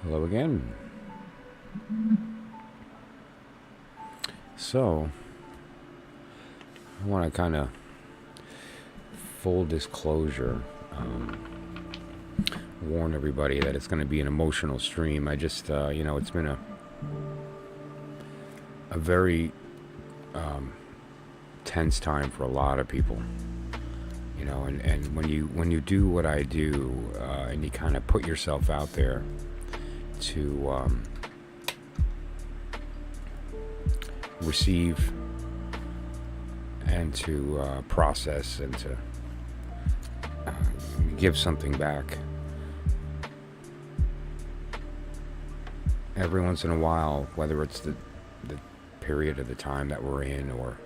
Hello again. So, I want to kind of full disclosure, warn everybody that it's going to be an emotional stream. I just, it's been a very tense time for a lot of people. And when you do what I do, and you kind of put yourself out there to receive and to process and to give something back, every once in a while, whether it's the period of the time that we're in, or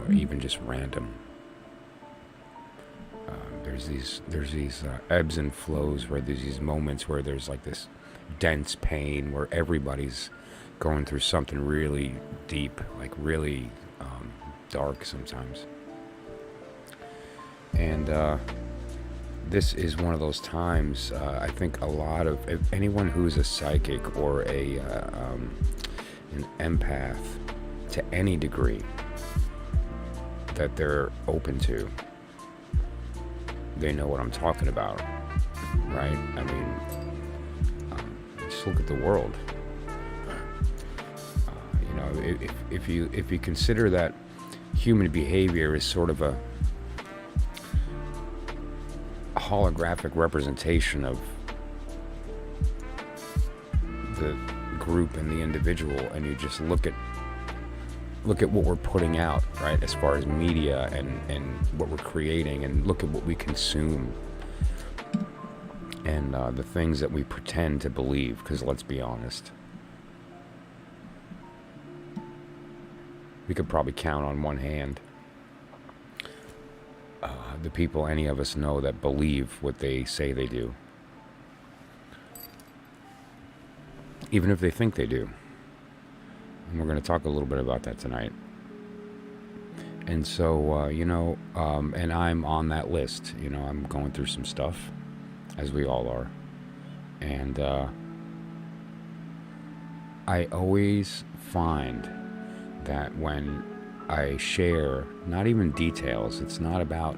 even just random, there's these ebbs and flows, where there's these moments where there's like this dense pain, where everybody's going through something really deep, like really dark sometimes. And this is one of those times, I think a lot of, if anyone who's a psychic or an empath to any degree that they're open to, they know what I'm talking about, right? I mean, just look at the world. If you consider that human behavior is sort of a holographic representation of the group and the individual, and you just look at what we're putting out, right, as far as media and what we're creating, and look at what we consume. and the things that we pretend to believe, because let's be honest, we could probably count on one hand the people any of us know that believe what they say they do, even if they think they do. And we're going to talk a little bit about that tonight. And so, and I'm on that list. I'm going through some stuff, as we all are. And I always find that when I share, not even details, it's not about,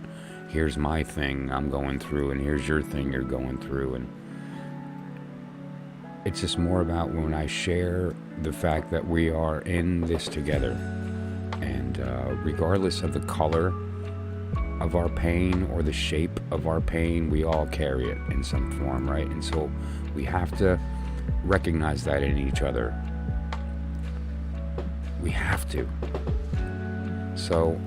here's my thing I'm going through, and here's your thing you're going through, and it's just more about when I share the fact that we are in this together. And regardless of the color of our pain or the shape of our pain, we all carry it in some form, right? And so we have to recognize that in each other. We have to. So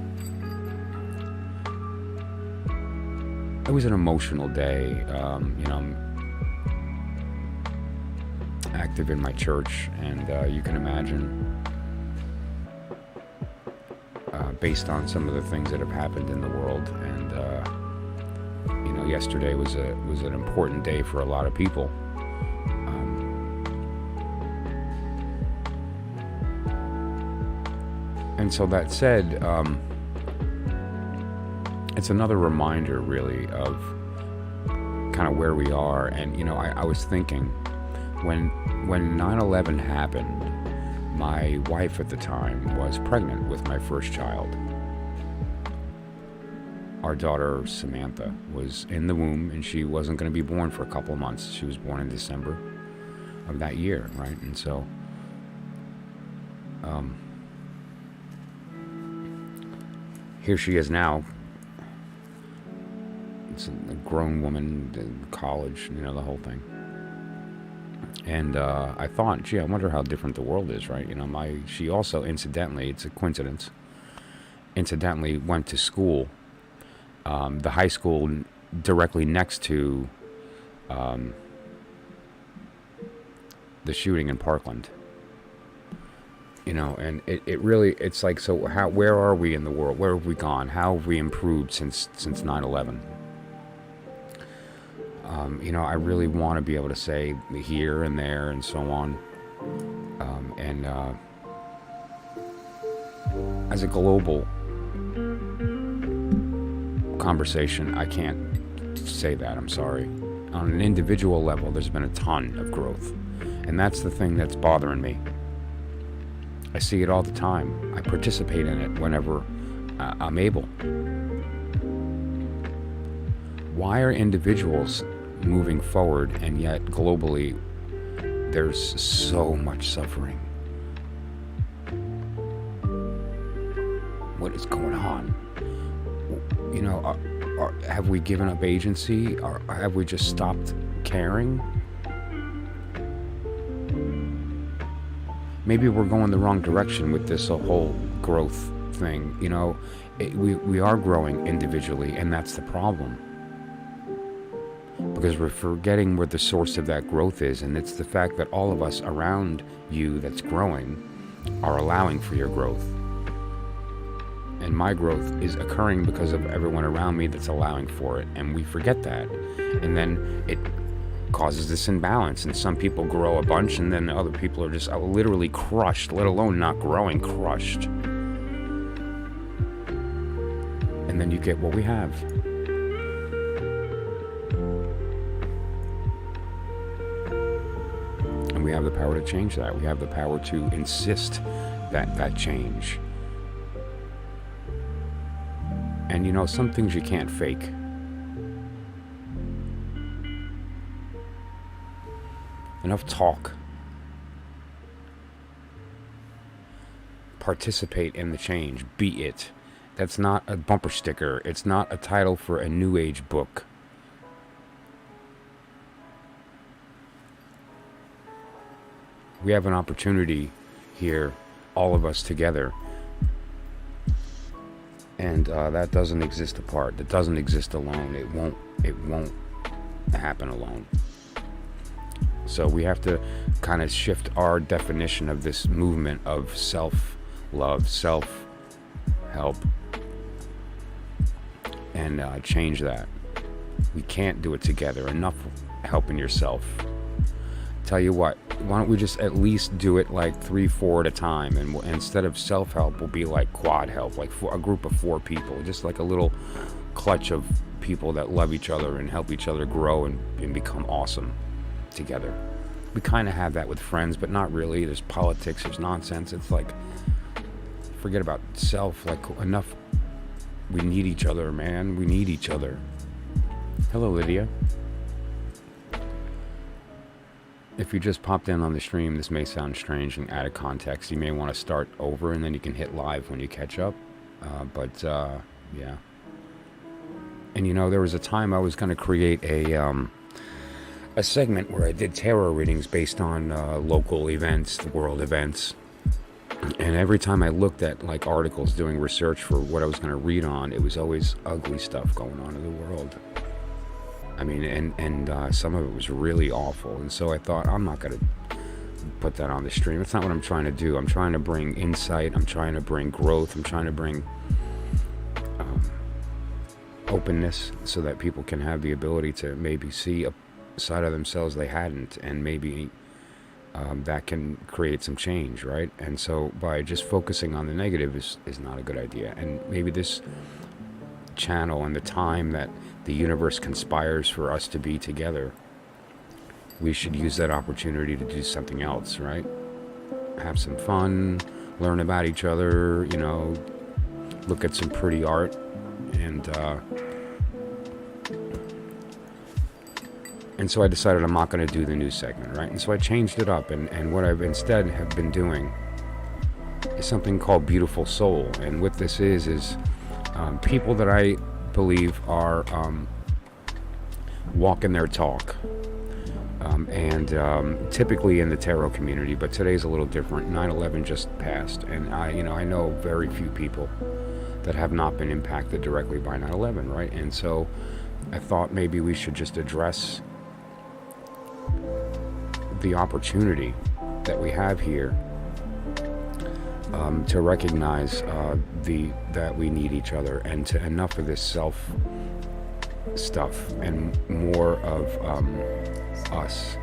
it was an emotional day. I'm active in my church, and you can imagine, based on some of the things that have happened in the world, and yesterday was an important day for a lot of people. And so that said, it's another reminder, really, of kind of where we are. And I was thinking, when 9/11 happened, my wife at the time was pregnant with my first child. Our daughter, Samantha, was in the womb, and she wasn't going to be born for a couple of months. She was born in December of that year, right? And so, here she is now. It's a grown woman in college, the whole thing. And I thought, gee, I wonder how different the world is, right? She also, incidentally, it's a coincidence, went to school, the high school directly next to the shooting in Parkland. And it really, it's like, so where are we in the world? Where have we gone? How have we improved since 9/11? I really want to be able to say here and there and so on. As a global conversation, I can't say that, I'm sorry. On an individual level, there's been a ton of growth. And that's the thing that's bothering me. I see it all the time. I participate in it whenever I'm able. Why are individuals moving forward, and yet globally there's so much suffering? What is going on? Have we given up agency, or have we just stopped caring? Maybe we're going the wrong direction with this whole growth thing. We are growing individually, and that's the problem. Because we're forgetting where the source of that growth is, and it's the fact that all of us around you that's growing are allowing for your growth. And my growth is occurring because of everyone around me that's allowing for it, and we forget that. And then it causes this imbalance, and some people grow a bunch, and then other people are just literally crushed, let alone not growing, crushed. And then you get what we have. And we have the power to change that. We have the power to insist that change. And some things you can't fake. Enough talk. Participate in the change. Be it. That's not a bumper sticker. It's not a title for a New Age book. We have an opportunity here, all of us together. And that doesn't exist apart. That doesn't exist alone. It won't happen alone. So we have to kind of shift our definition of this movement of self-love, self-help, and change that. We can't do it together. Enough helping yourself. Tell you what, why don't we just at least do it like 3-4 at a time, and instead of self-help, we'll be like quad help, like a group of 4 people, just like a little clutch of people that love each other and help each other grow and become awesome together. We kind of have that with friends, but not really. There's politics, there's nonsense. It's like, forget about self, like enough. We need each other, man. We need each other. Hello, Lydia. If you just popped in on the stream, this may sound strange and out of context. You may want to start over and then you can hit live when you catch up. Yeah. And you know, there was a time I was going to create a segment where I did tarot readings based on local events, world events. And every time I looked at like articles doing research for what I was going to read on, it was always ugly stuff going on in the world. I mean, and some of it was really awful. And so I thought, I'm not going to put that on the stream. That's not what I'm trying to do. I'm trying to bring insight. I'm trying to bring growth. I'm trying to bring openness so that people can have the ability to maybe see a side of themselves they hadn't, and maybe that can create some change, right? And so by just focusing on the negative is not a good idea. And maybe this channel and the time that the universe conspires for us to be together, we should use that opportunity to do something else, right? Have some fun, learn about each other, you know, look at some pretty art, and so I decided I'm not going to do the news segment, right? And so I changed it up, and what I've instead have been doing is something called Beautiful Soul. And what this is people that I believe are walking their talk, and typically in the tarot community, but today's a little different. 9/11 just passed, and I know very few people that have not been impacted directly by 9/11, right? And so I thought maybe we should just address the opportunity that we have here to recognize that we need each other, and to enough of this self stuff and more of us.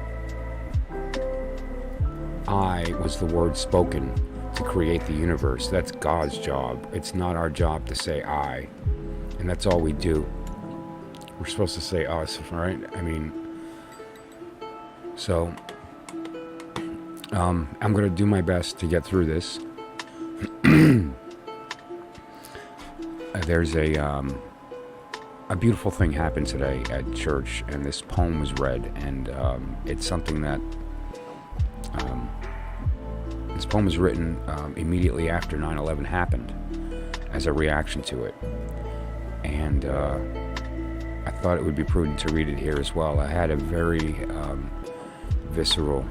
I was the word spoken to create the universe. That's God's job. It's not our job to say I, and that's all we do. We're supposed to say us, right? I mean, so I'm going to do my best to get through this. There's a beautiful thing happened today at church, and this poem was read, and it's something that this poem was written immediately after 9/11 happened as a reaction to it, and I thought it would be prudent to read it here as well. I had a very visceral,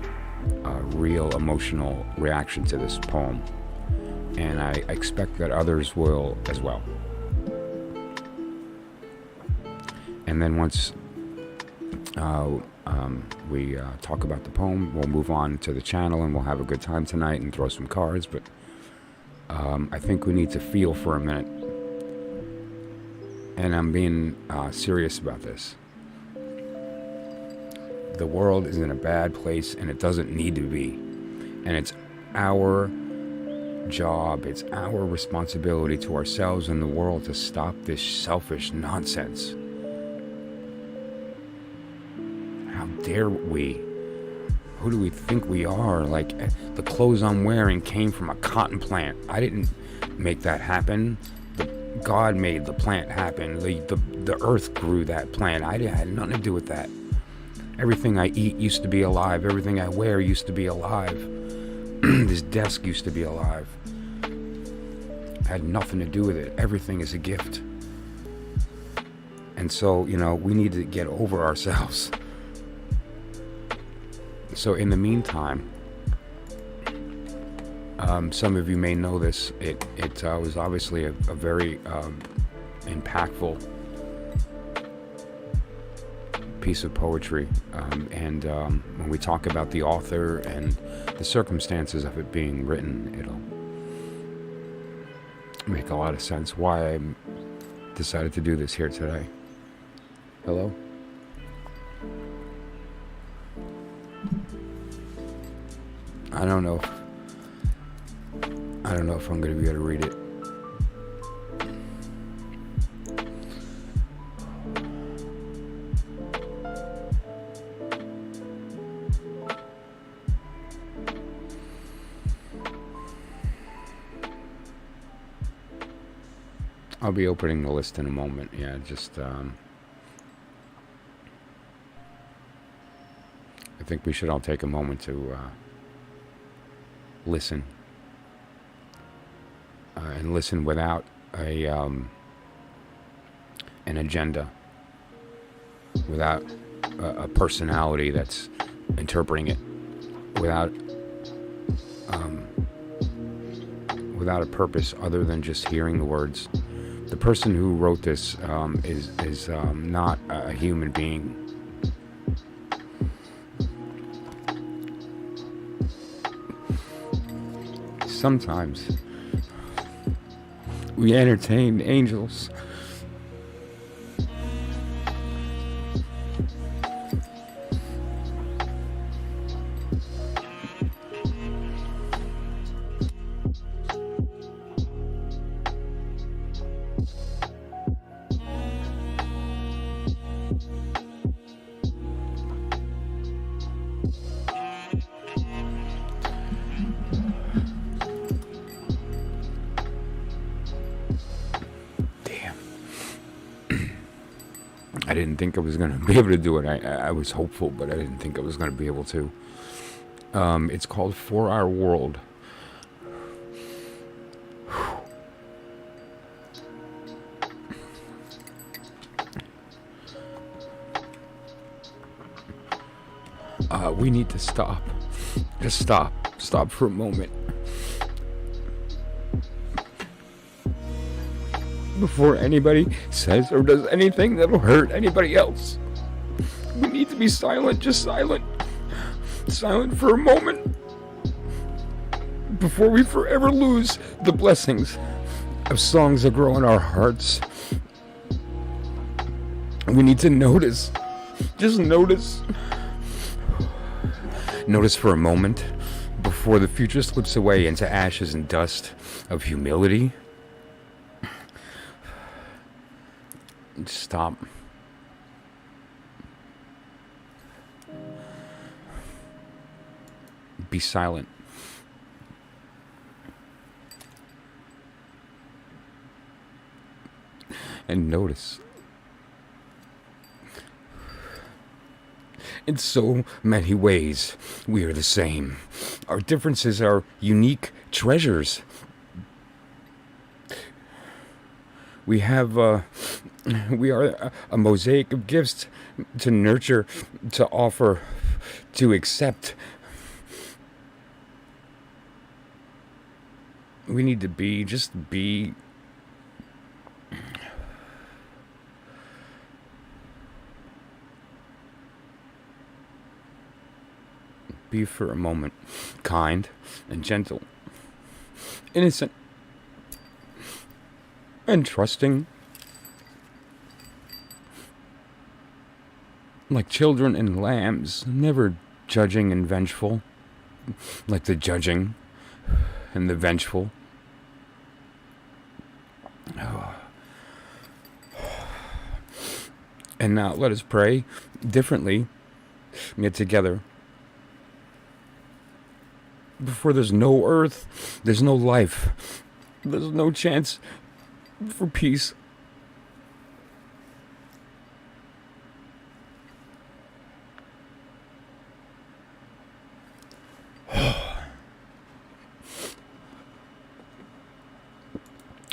real emotional reaction to this poem, and I expect that others will as well. And then once we talk about the poem, we'll move on to the channel, and we'll have a good time tonight and throw some cards. But I think we need to feel for a minute, and I'm being serious about this. The world is in a bad place, and it doesn't need to be. And it's our job, it's our responsibility to ourselves and the world to stop this selfish nonsense. How dare we? Who do we think we are? Like, the clothes I'm wearing came from a cotton plant. I didn't make that happen. God made the plant happen. The earth grew that plant. I had nothing to do with that. Everything I eat used to be alive. Everything I wear used to be alive. This desk used to be alive. I had nothing to do with it. Everything is a gift. And so, we need to get over ourselves. So in the meantime, some of you may know this. It was obviously a very impactful piece of poetry, and when we talk about the author and the circumstances of it being written, it'll make a lot of sense why I decided to do this here today. Hello? I don't know if I'm going to be able to read it. I'll be opening the list in a moment. Yeah, just I think we should all take a moment to listen, and listen without an agenda, without a personality that's interpreting it, without a purpose other than just hearing the words. The person who wrote this is not a human being. Sometimes we entertain angels. I didn't think I was going to be able to do it. I was hopeful, but I didn't think I was going to be able to. It's called For Our World. We need to stop. Just stop. Stop for a moment. Before anybody says or does anything that'll hurt anybody else. We need to be silent, just silent. Silent for a moment. Before we forever lose the blessings of songs that grow in our hearts. We need to notice. Just notice. Notice for a moment before the future slips away into ashes and dust of humility. Stop. Be silent. And notice. In so many ways, we are the same. Our differences are unique treasures. We are a mosaic of gifts to nurture, to offer, to accept. We need to be, just be. Be for a moment kind and gentle, innocent and trusting, like children and lambs, never judging and vengeful, like the judging and the vengeful. And now let us pray differently, yet together. Before there's no earth, there's no life, there's no chance for peace.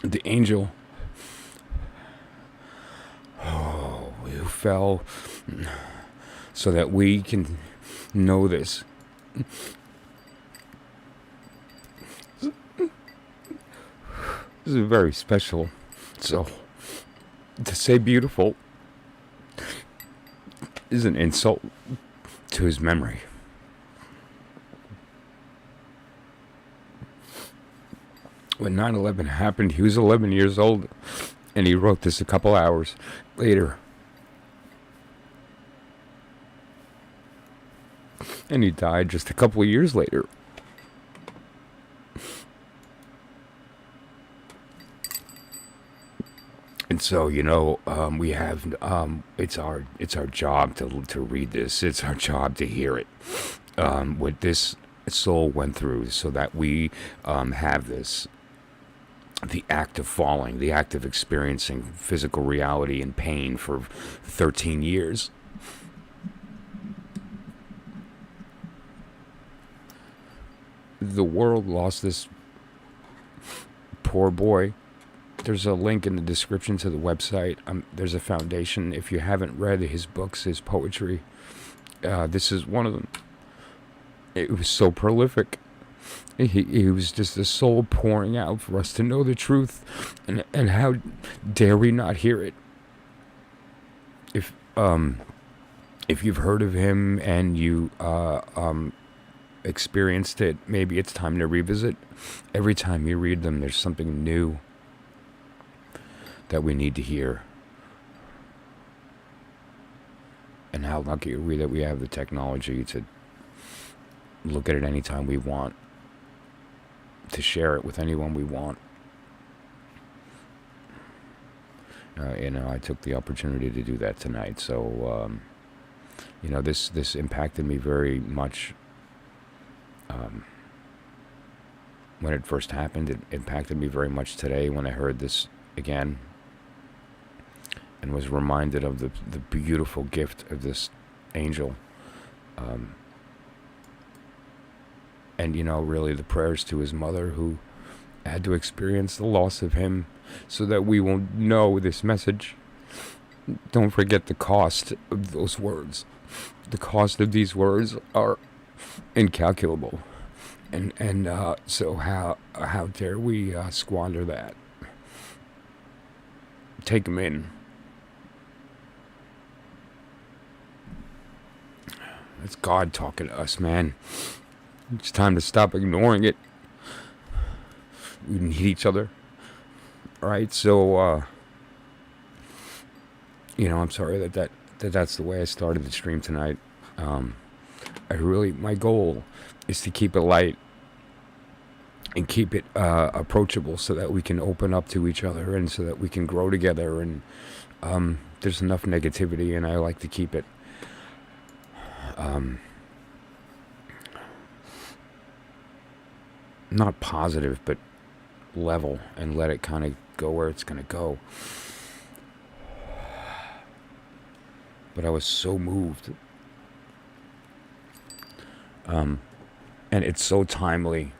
The angel who fell so that we can know this. This is very special. So, to say beautiful is an insult to his memory. When 9/11 happened, he was 11 years old, and he wrote this a couple hours later. And he died just a couple of years later. And so, we have it's our job to read this. It's our job to hear it. What this soul went through, so that we have this. The act of falling, the act of experiencing physical reality and pain for 13 years. The world lost this poor boy. There's a link in the description to the website. There's a foundation. If you haven't read his books, his poetry, this is one of them. It was so prolific. He was just a soul pouring out for us to know the truth, and how dare we not hear it? If you've heard of him and you experienced it, maybe it's time to revisit. Every time you read them, there's something new that we need to hear. And how lucky are we that we have the technology to look at it anytime we want, to share it with anyone we want. I took the opportunity to do that tonight. So, this impacted me very much. When it first happened, it impacted me very much today when I heard this again, and was reminded of the beautiful gift of this angel. And, really the prayers to his mother, who had to experience the loss of him, so that we will know this message. Don't forget the cost of those words. The cost of these words are incalculable. And so how dare we squander that? Take them in. It's God talking to us, man. It's time to stop ignoring it. We need each other. Alright, so, I'm sorry that's the way I started the stream tonight. My goal is to keep it light and keep it approachable, so that we can open up to each other, and so that we can grow together. And there's enough negativity, and I like to keep it not positive, but level, and let it kind of go where it's going to go. But I was so moved. And it's so timely.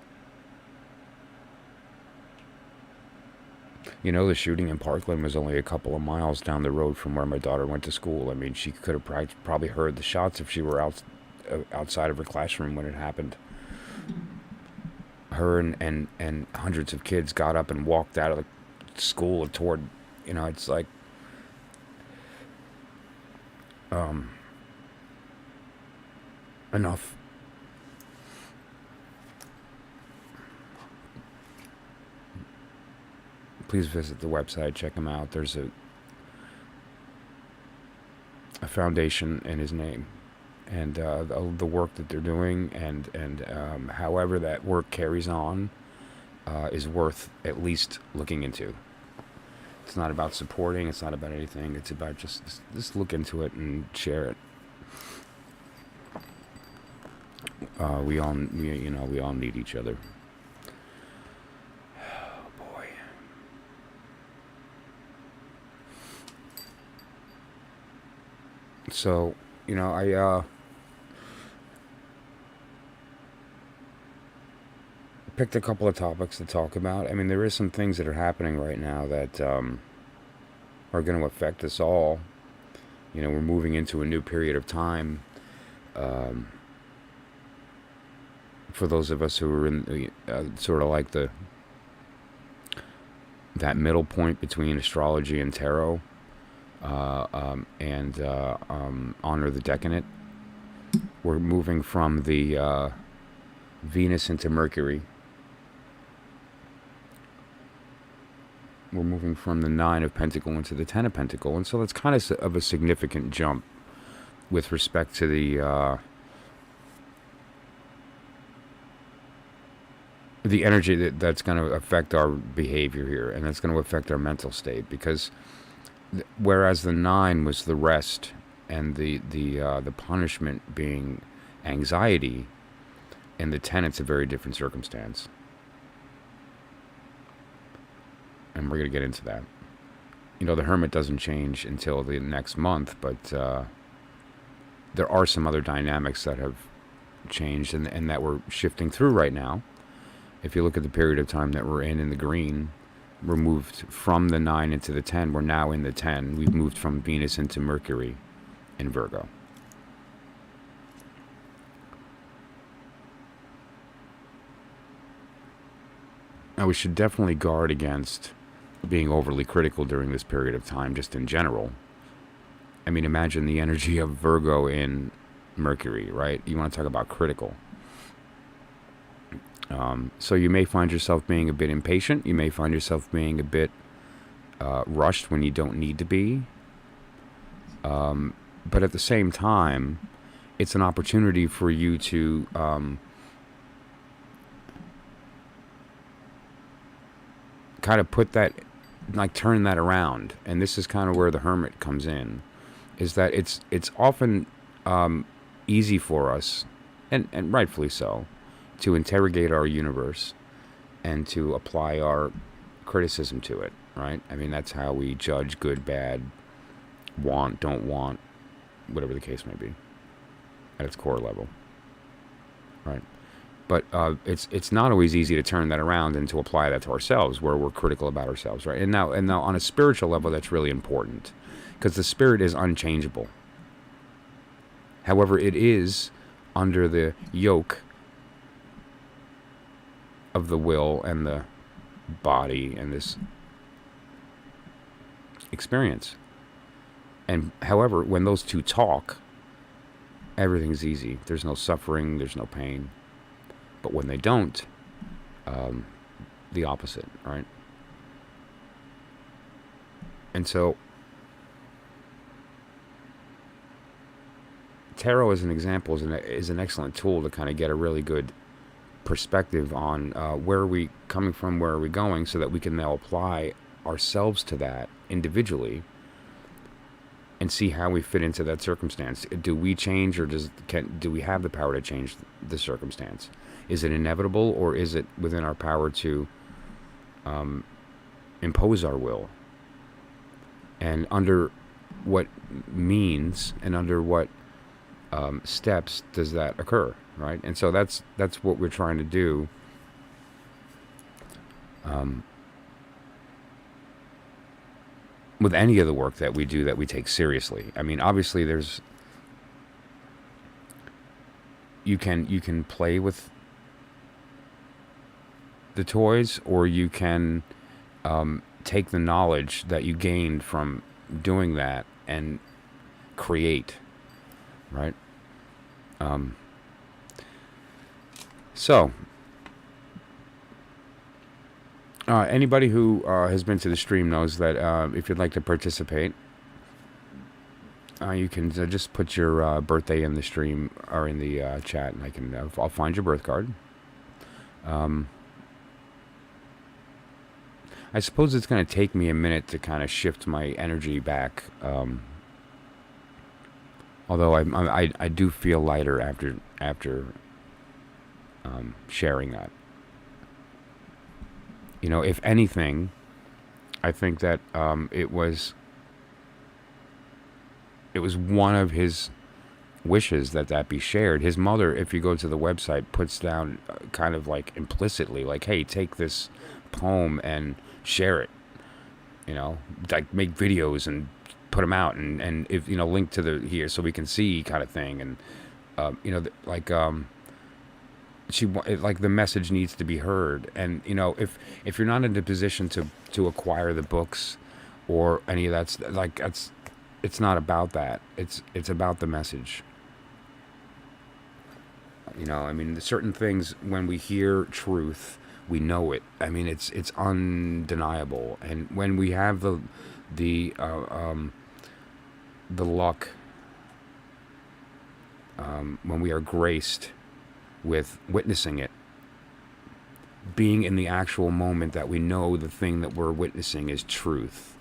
The shooting in Parkland was only a couple of miles down the road from where my daughter went to school. I mean, she could have probably heard the shots if she were outside of her classroom when it happened. Her and hundreds of kids got up and walked out of the school toward, it's like, enough. Please visit the website, check them out. There's a foundation in his name, and the work that they're doing, and however that work carries on, is worth at least looking into. It's not about supporting. It's not about anything. It's about just look into it and share it. We all need each other. Oh boy. So, I picked a couple of topics to talk about. I mean, there is some things that are happening right now that are going to affect us all. We're moving into a new period of time. For those of us who are in the, sort of like that middle point between astrology and tarot, and honor the decadent. We're moving from the Venus into Mercury. We're moving from the 9 of Pentacle into the 10 of Pentacle, and so that's kind of a significant jump with respect to the energy that's going to affect our behavior here, and that's going to affect our mental state, because whereas the 9 was the rest and the punishment being anxiety, and the 10 it's a very different circumstance. And we're going to get into that. The Hermit doesn't change until the next month, but there are some other dynamics that have changed and that we're shifting through right now. If you look at the period of time that we're in the green, we're moved from the 9 into the 10. We're now in the 10. We've moved from Venus into Mercury in Virgo. Now, we should definitely guard against being overly critical during this period of time, just in general. I mean, imagine the energy of Virgo in Mercury, right? You want to talk about critical. So you may find yourself being a bit impatient. You may find yourself being a bit rushed when you don't need to be. But at the same time, it's an opportunity for you to kind of put that, like turn that around. And this is kind of where the Hermit comes in, is that it's often easy for us, and rightfully so, to interrogate our universe and to apply our criticism to it, right? I mean, that's how we judge good, bad, want, don't want, whatever the case may be, at its core level, right? But it's not always easy to turn that around and to apply that to ourselves, where we're critical about ourselves, right? And now on a spiritual level, that's really important, because the spirit is unchangeable. However, it is under the yoke of the will and the body and this experience. And however, when those two talk, everything's easy. There's no suffering, there's no pain. But when they don't, the opposite, right? And so, tarot as an example is an excellent tool to kind of get a really good perspective on where are we coming from, where are we going, so that we can now apply ourselves to that individually and see how we fit into that circumstance. Do we change, or do we have the power to change the circumstance? Is it inevitable, or is it within our power to impose our will? And under what means and under what steps does that occur, right? And so that's what we're trying to do. With any of the work that we do that we take seriously. I mean, obviously you can play with the toys, or you can take the knowledge that you gained from doing that and create, right? So anybody who has been to the stream knows that if you'd like to participate, you can just put your birthday in the stream or in the chat, and I'll find your birth card. I suppose it's going to take me a minute to kind of shift my energy back. Although I do feel lighter after sharing that. If anything, I think that it was one of his wishes that be shared. His mother, if you go to the website, puts down kind of like implicitly, like, hey, take this poem and share it. Like make videos and put them out, and if link to the here so we can see, kind of thing. And the message needs to be heard. And if you're not in a position to acquire the books or any of that, that's it's not about that. It's about the message. You know, I mean, certain things, when we hear truth, we know it. I mean, it's undeniable. And when we have the the luck, when we are graced with witnessing it, being in the actual moment that we know the thing that we're witnessing is truth.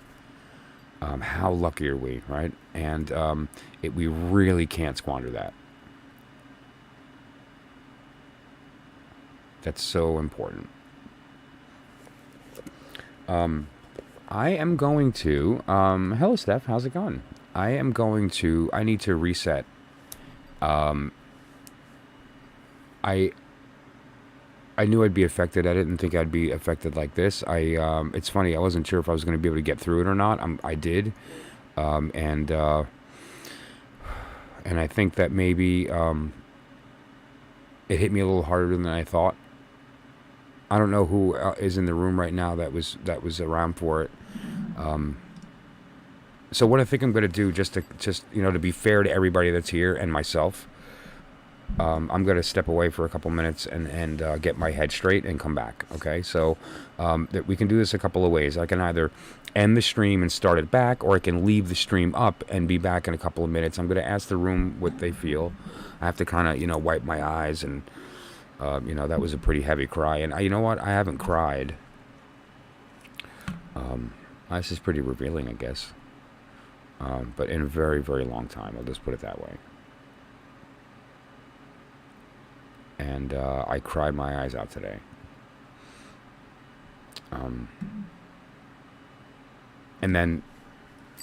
How lucky are we, right? And we really can't squander that. That's so important. I am going to, hello Steph, how's it going? I need to reset. I knew I'd be affected. I didn't think I'd be affected like this. It's funny, I wasn't sure if I was going to be able to get through it or not. I did. And I think that maybe, it hit me a little harder than I thought. I don't know who is in the room right now that was around for it. So what I think I'm going to do, just to be fair to everybody that's here and myself, I'm going to step away for a couple minutes and get my head straight and come back. Okay, so that we can do this a couple of ways. I can either end the stream and start it back, or I can leave the stream up and be back in a couple of minutes. I'm going to ask the room what they feel. I have to kind of wipe my eyes, and that was a pretty heavy cry. And you know what? I haven't cried. This is pretty revealing, I guess. But in a very, very long time. I'll just put it that way. And I cried my eyes out today. And then,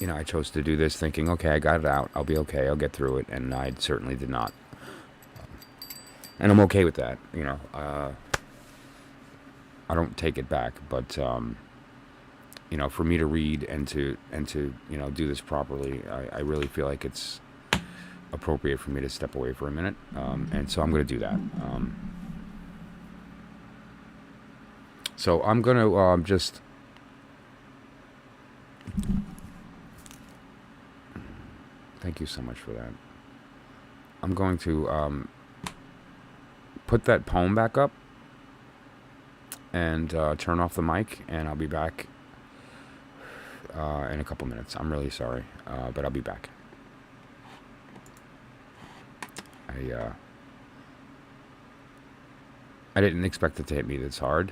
I chose to do this thinking, okay, I got it out. I'll be okay. I'll get through it. And I certainly did not. And I'm okay with that. I don't take it back. But, for me to read and to do this properly, I really feel like it's appropriate for me to step away for a minute. And so I'm going to do that. So I'm going to just... Thank you so much for that. I'm going to put that poem back up and turn off the mic, and I'll be back in a couple minutes. I'm really sorry, but I'll be back. I didn't expect it to hit me this hard.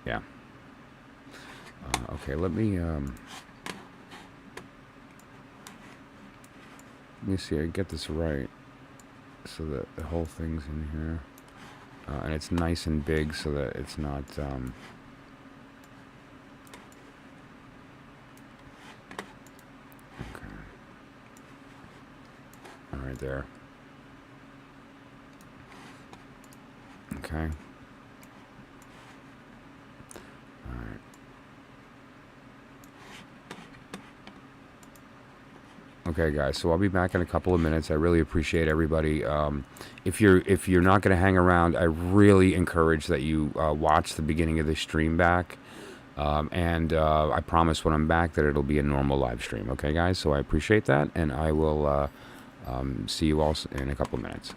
Yeah. Okay, let me see, I get this right, so that the whole thing's in here, and it's nice and big, so that it's not, okay, all right there, okay. Okay, guys. So I'll be back in a couple of minutes. I really appreciate everybody. If you're not going to hang around, I really encourage that you watch the beginning of the stream back. And I promise when I'm back that it'll be a normal live stream. Okay, guys. So I appreciate that, and I will see you all in a couple of minutes.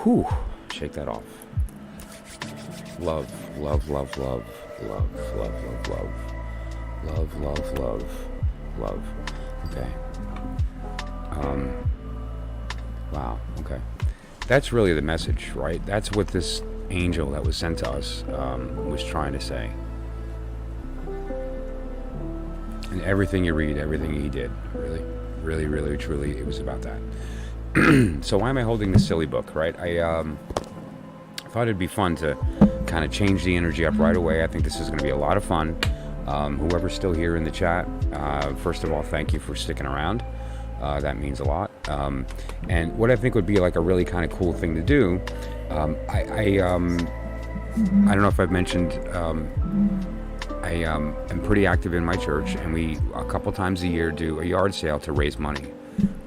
Whew. Shake that off. Love, love, love, love, love, love, love, love, love, love, love, love. Okay. Wow. Okay. That's really the message, right? That's what this angel that was sent to us was trying to say. And everything you read, everything he did, really, really, really, truly, it was about that. So why am I holding this silly book, right? I thought it'd be fun to kind of change the energy up right away. I think this is going to be a lot of fun. Whoever's still here in the chat, first of all, thank you for sticking around. That means a lot. And what I think would be like a really kind of cool thing to do, I don't know if I've mentioned, I am pretty active in my church, and we a couple times a year do a yard sale to raise money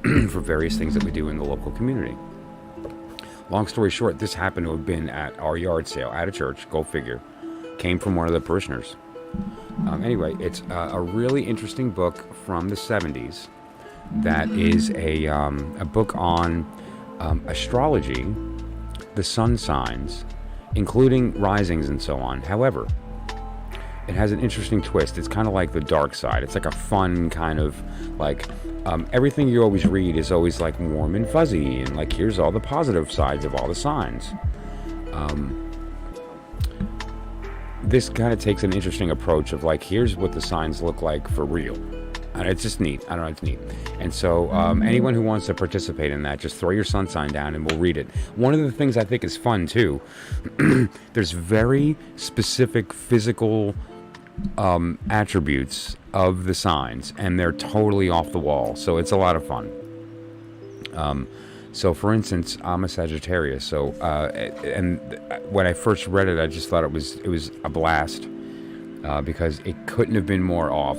for various things that we do in the local community. Long story short, this happened to have been at our yard sale at a church, go figure. Came from one of the parishioners. Anyway, it's a really interesting book from the 70s that is a book on astrology, the sun signs, including risings and so on. However, it has an interesting twist. It's kind of like the dark side. It's like a fun kind of like everything you always read is always like warm and fuzzy, and like here's all the positive sides of all the signs. This kind of takes an interesting approach of like, here's what the signs look like for real. And it's just neat. I don't know, it's neat. And so anyone who wants to participate in that, just throw your sun sign down and we'll read it. One of the things I think is fun too, there's very specific physical attributes of the signs, and they're totally off the wall. So it's a lot of fun. So for instance, I'm a Sagittarius. So and when I first read it, I just thought it was a blast because it couldn't have been more off.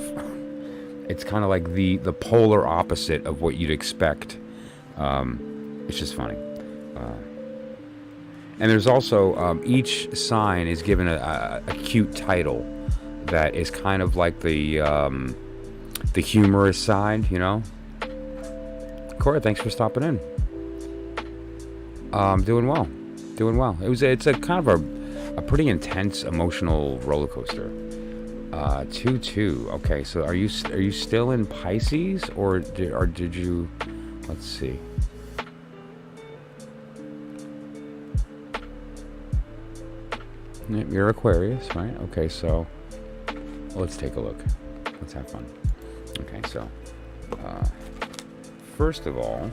It's kind of like the polar opposite of what you'd expect. It's just funny. And there's also each sign is given a cute title that is kind of like the humorous side, you know. Cora, thanks for stopping in. Doing well. It's a kind of a pretty intense emotional roller coaster. 2-2. Okay, so are you still in Pisces, or did you? Let's see. You're Aquarius, right? Okay, so let's take a look. Let's have fun. Okay, so first of all,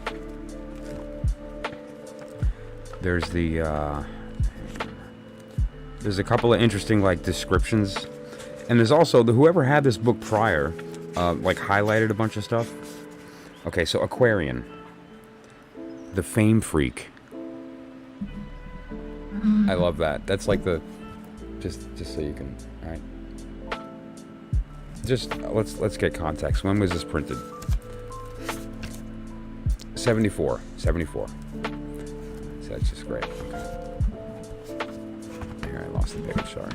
there's a couple of interesting like descriptions. And there's also whoever had this book prior, like highlighted a bunch of stuff. Okay, so Aquarian, the fame freak. I love that. That's like the, just so you can, all right. Just let's get context. When was this printed? 74. So that's just great. Okay. Here, I lost the page. Sorry.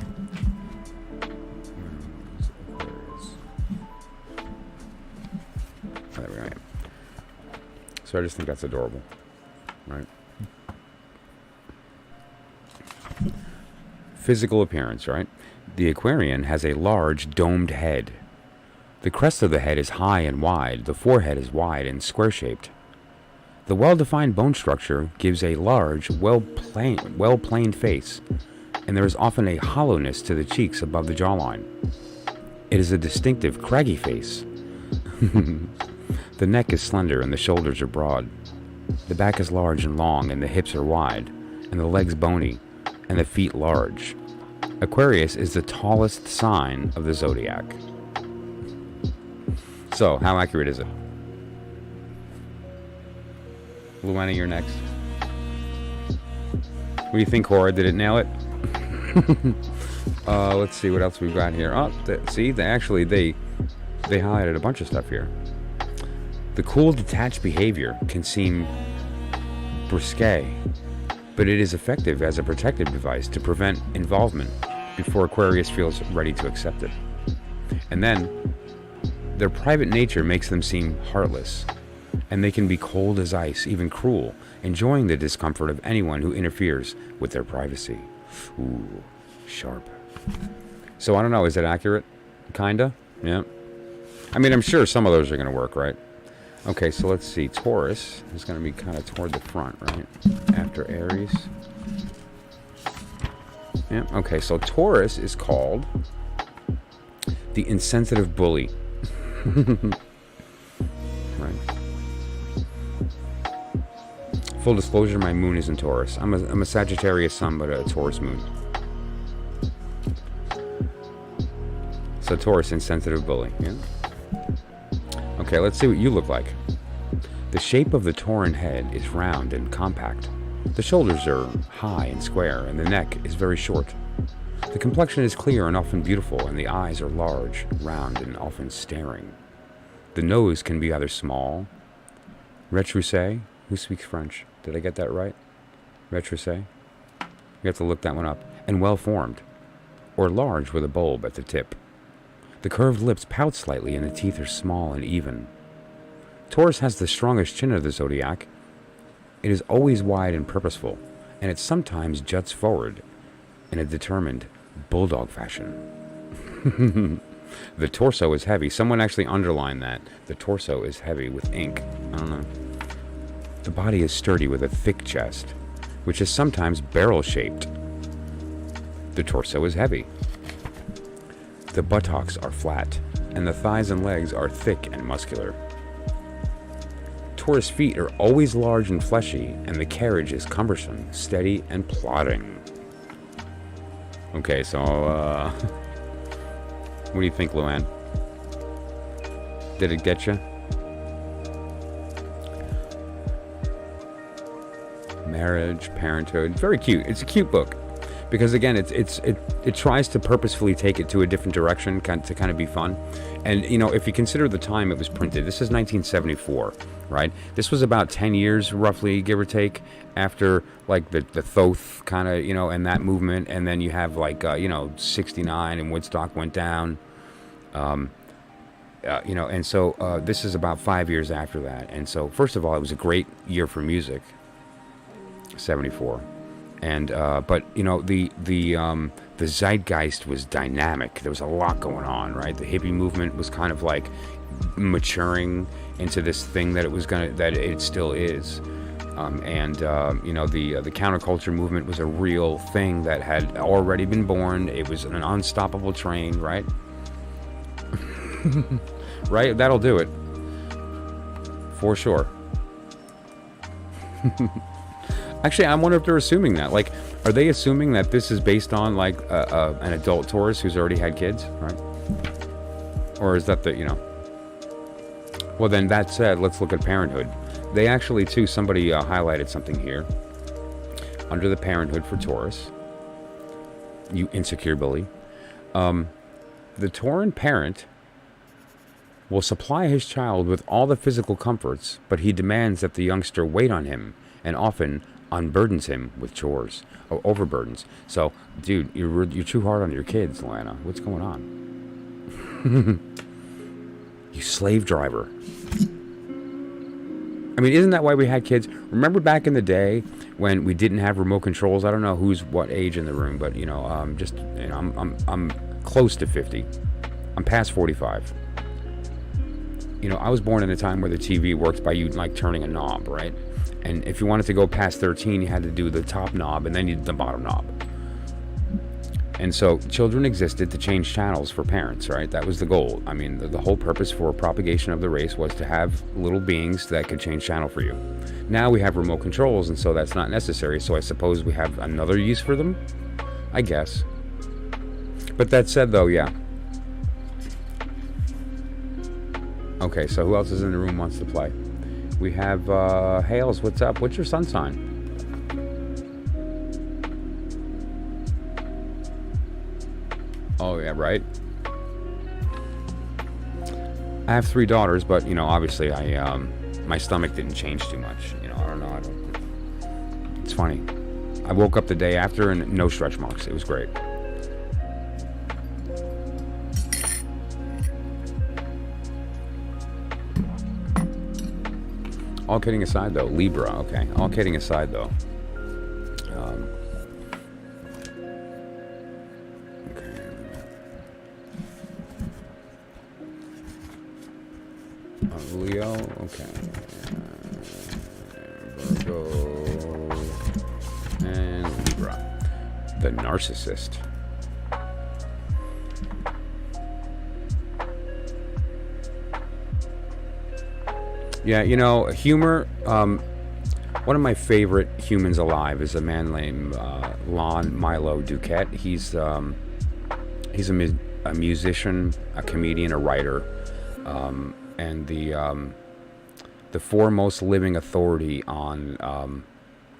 There we go. So I just think that's adorable, right? Physical appearance, right? The Aquarian has a large domed head. The crest of the head is high and wide. The forehead is wide and square-shaped. The well-defined bone structure gives a large, well-planed face, and there is often a hollowness to the cheeks above the jawline. It is a distinctive, craggy face. The neck is slender and the shoulders are broad. The back is large and long, and the hips are wide, and the legs bony, and the feet large. Aquarius is the tallest sign of the zodiac. So, how accurate is it? Luana, you're next. What do you think, Cora? Did it nail it? Let's see what else we've got here. Oh, see, they highlighted a bunch of stuff here. The cool, detached behavior can seem risque, but it is effective as a protective device to prevent involvement before Aquarius feels ready to accept it. And then, their private nature makes them seem heartless, And they can be cold as ice, even cruel, enjoying the discomfort of anyone who interferes with their privacy. Ooh, sharp. So I don't know, is that accurate? Kinda? Yeah. I mean, I'm sure some of those are going to work, right? Okay, so let's see. Taurus is going to be kind of toward the front, right? After Aries. Yeah, okay, so Taurus is called the insensitive bully. Right. Full disclosure, my moon is in Taurus. I'm a Sagittarius sun, but a Taurus moon. So Taurus, insensitive bully, yeah? Okay, let's see what you look like. The shape of the Tauran head is round and compact. The shoulders are high and square, and the neck is very short. The complexion is clear and often beautiful, and the eyes are large, round, and often staring. The nose can be either small, retroussé. Who speaks French? Did I get that right? Retroussé? You have to look that one up. And well-formed, or large with a bulb at the tip. The curved lips pout slightly, and the teeth are small and even. Taurus has the strongest chin of the zodiac. It is always wide and purposeful, and it sometimes juts forward in a determined bulldog fashion. The torso is heavy. Someone actually underlined that. The torso is heavy with ink. I don't know. The body is sturdy with a thick chest, which is sometimes barrel-shaped. The torso is heavy. The buttocks are flat, and the thighs and legs are thick and muscular. Taurus feet are always large and fleshy, and the carriage is cumbersome, steady, and plodding. Okay, so, what do you think, Luann? Did it get you? Marriage, parenthood, very cute. It's a cute book. Because again, it tries to purposefully take it to a different direction to kind of be fun. And, you know, if you consider the time it was printed, this is 1974, right? This was about 10 years, roughly, give or take, after, like, the Thoth kind of, you know, and that movement. And then you have, like, 69 and Woodstock went down. You know, and so this is about 5 years after that. And so, first of all, it was a great year for music, 74. And but you know, the zeitgeist was dynamic. There was a lot going on, right? The hippie movement was kind of like maturing into this thing that it still is. And you know, the counterculture movement was a real thing that had already been born. It was an unstoppable train, right? Right? That'll do it for sure. Actually, I wonder if they're assuming that. Like, are they assuming that this is based on, like, an adult Taurus who's already had kids, right? Or is that the, you know... Well, then, that said, let's look at parenthood. They actually, too, somebody highlighted something here. Under the parenthood for Taurus. You insecure bully. The Tauran parent will supply his child with all the physical comforts, but he demands that the youngster wait on him, and often unburdens him with chores, or overburdens. So, dude, you're too hard on your kids, Lana. What's going on? You slave driver. I mean, isn't that why we had kids? Remember back in the day when we didn't have remote controls? I don't know who's what age in the room, but you know, I'm close to 50. I'm past 45. You know, I was born in a time where the TV worked by you like turning a knob, right? And if you wanted to go past 13, you had to do the top knob and then you did the bottom knob. And so children existed to change channels for parents, right? That was the goal. I mean, the whole purpose for propagation of the race was to have little beings that could change channel for you. Now we have remote controls, and so that's not necessary. So I suppose we have another use for them, I guess. But that said, though, yeah. Okay, so who else is in the room wants to play? We have Hales. What's up? What's your sun sign? Oh, yeah, right. I have 3 daughters, but, you know, obviously my stomach didn't change too much. You know, I don't know. It's funny. I woke up the day after and no stretch marks. It was great. All kidding aside, though, Libra. Okay. All kidding aside, though. Okay. Leo. Okay. Virgo and Libra. The narcissist. Yeah, you know, humor. One of my favorite humans alive is a man named Lon Milo Duquette. He's a musician, a comedian, a writer, and the foremost living authority on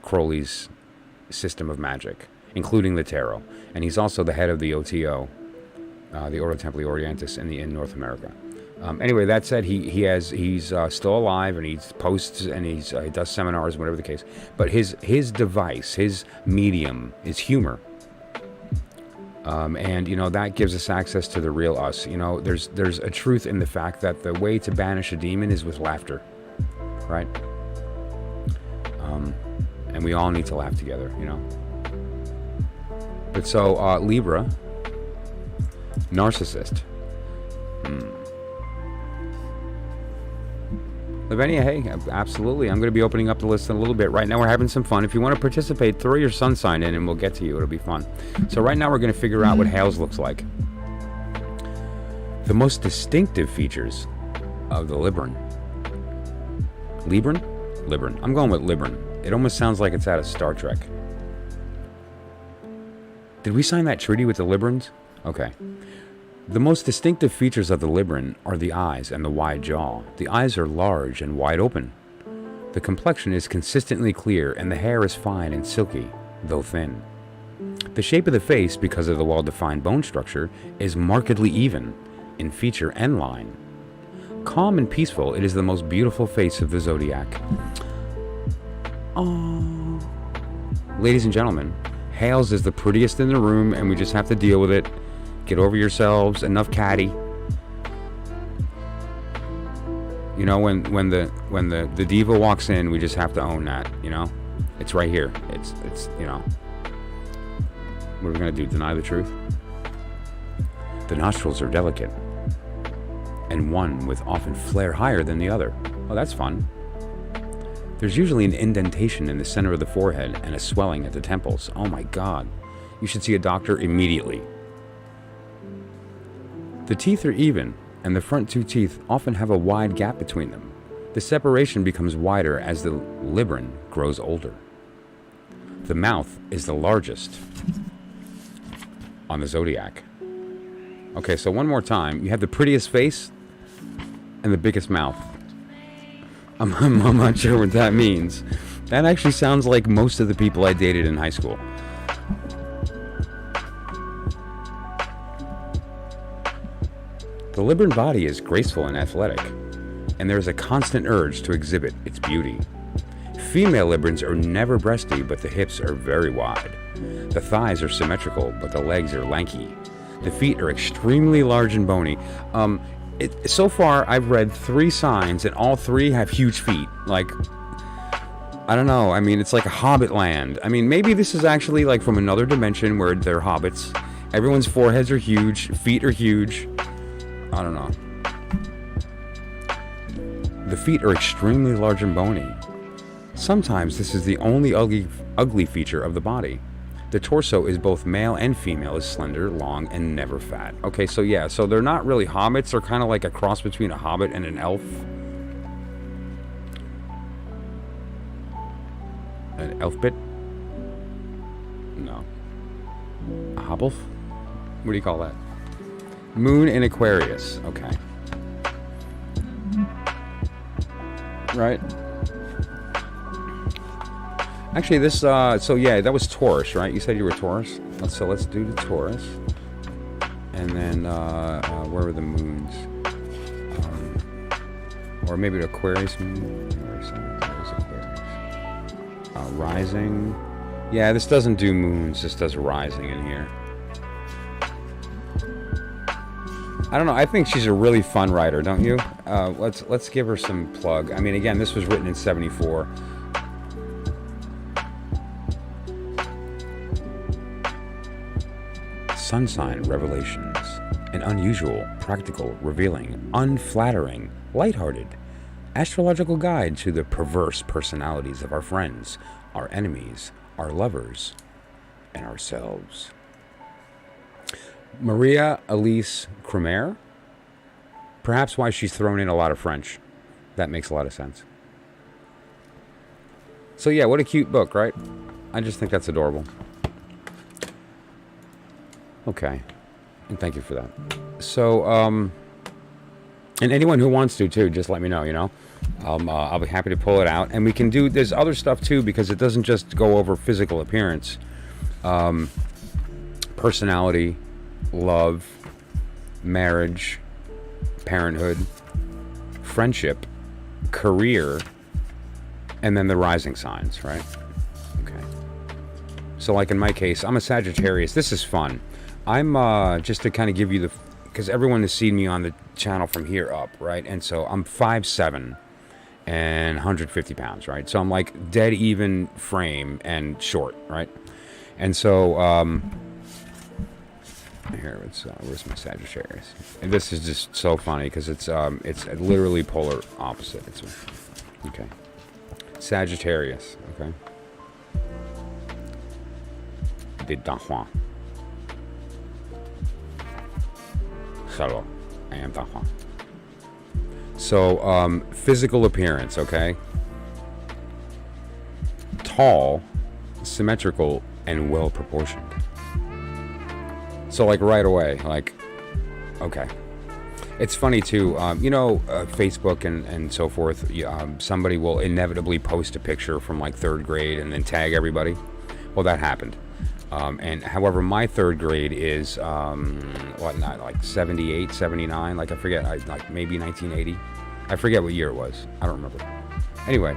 Crowley's system of magic, including the tarot. And he's also the head of the OTO, the Ordo Templi Orientis in North America. Anyway, that said, he's still alive, and he posts and he does seminars, whatever the case. But his device, his medium, is humor, and you know that gives us access to the real us. You know, there's a truth in the fact that the way to banish a demon is with laughter, right? And we all need to laugh together, you know. But so Libra, narcissist. Lavinia, hey, absolutely. I'm going to be opening up the list in a little bit. Right now we're having some fun. If you want to participate, throw your sun sign in and we'll get to you. It'll be fun. So right now we're going to figure out what Hales looks like. The most distinctive features of the Libran. Libran? Libran. I'm going with Libran. It almost sounds like it's out of Star Trek. Did we sign that treaty with the Librans? Okay. The most distinctive features of the Libran are the eyes and the wide jaw. The eyes are large and wide open. The complexion is consistently clear and the hair is fine and silky, though thin. The shape of the face, because of the well-defined bone structure, is markedly even in feature and line. Calm and peaceful, it is the most beautiful face of the zodiac. Oh. Ladies and gentlemen, Hales is the prettiest in the room and we just have to deal with it. Get over yourselves. Enough catty. You know, when the diva walks in, we just have to own that. You know, it's right here. It's you know. What are we gonna do? Deny the truth? The nostrils are delicate, and one with often flare higher than the other. Oh, that's fun. There's usually an indentation in the center of the forehead and a swelling at the temples. Oh my God! You should see a doctor immediately. The teeth are even, and the front two teeth often have a wide gap between them. The separation becomes wider as the Libran grows older. The mouth is the largest on the zodiac. Okay, so one more time. You have the prettiest face and the biggest mouth. I'm not sure what that means. That actually sounds like most of the people I dated in high school. The Libran body is graceful and athletic, and there is a constant urge to exhibit its beauty. Female Librans are never breasty, but the hips are very wide. The thighs are symmetrical, but the legs are lanky. The feet are extremely large and bony. So far, I've read 3 signs, and all 3 have huge feet. Like, I don't know. I mean, it's like a hobbit land. I mean, maybe this is actually like from another dimension where they're hobbits. Everyone's foreheads are huge, feet are huge. I don't know. The feet are extremely large and bony. Sometimes this is the only ugly feature of the body. The torso is both male and female, is slender, long, and never fat. Okay, so yeah, so they're not really hobbits. They're kind of like a cross between a hobbit and an elf. An elf bit? No. A hobblef? What do you call that? Moon in Aquarius. Okay. Right. Actually, this, so yeah, that was Taurus, right? You said you were Taurus? Let's do the Taurus. And then, where were the moons? Or maybe the Aquarius moon? Rising. Yeah, this doesn't do moons, this does rising in here. I don't know. I think she's a really fun writer, don't you? Let's give her some plug. I mean, again, this was written in '74. Sun sign revelations. An unusual, practical, revealing, unflattering, lighthearted, astrological guide to the perverse personalities of our friends, our enemies, our lovers, and ourselves. Maria Elise Cremer. Perhaps why she's thrown in a lot of French. That makes a lot of sense. So yeah, what a cute book, right? I just think that's adorable. Okay. And thank you for that. So, and anyone who wants to too, just let me know, you know. I'll be happy to pull it out. And we can do, there's other stuff too, because it doesn't just go over physical appearance. Personality, love, marriage, parenthood, friendship, career, and then the rising signs, right? Okay. So like in my case, I'm a Sagittarius. This is fun. I'm just to kind of give you the, because everyone has seen me on the channel from here up, right? And so I'm 5'7" and 150 pounds, right? So I'm like dead even frame and short, right? And so here, where's my Sagittarius? And this is just so funny because it's literally polar opposite. It's okay. Sagittarius, okay. De Don Juan. Hello, I am Don Juan. So, physical appearance, okay. Tall, symmetrical, and well proportioned. So like right away, like, okay. It's funny too, you know, Facebook and so forth, somebody will inevitably post a picture from like 3rd grade and then tag everybody. Well, that happened. And however, my 3rd grade is, like 78, 79, like I forget, like maybe 1980. I forget what year it was. I don't remember. Anyway,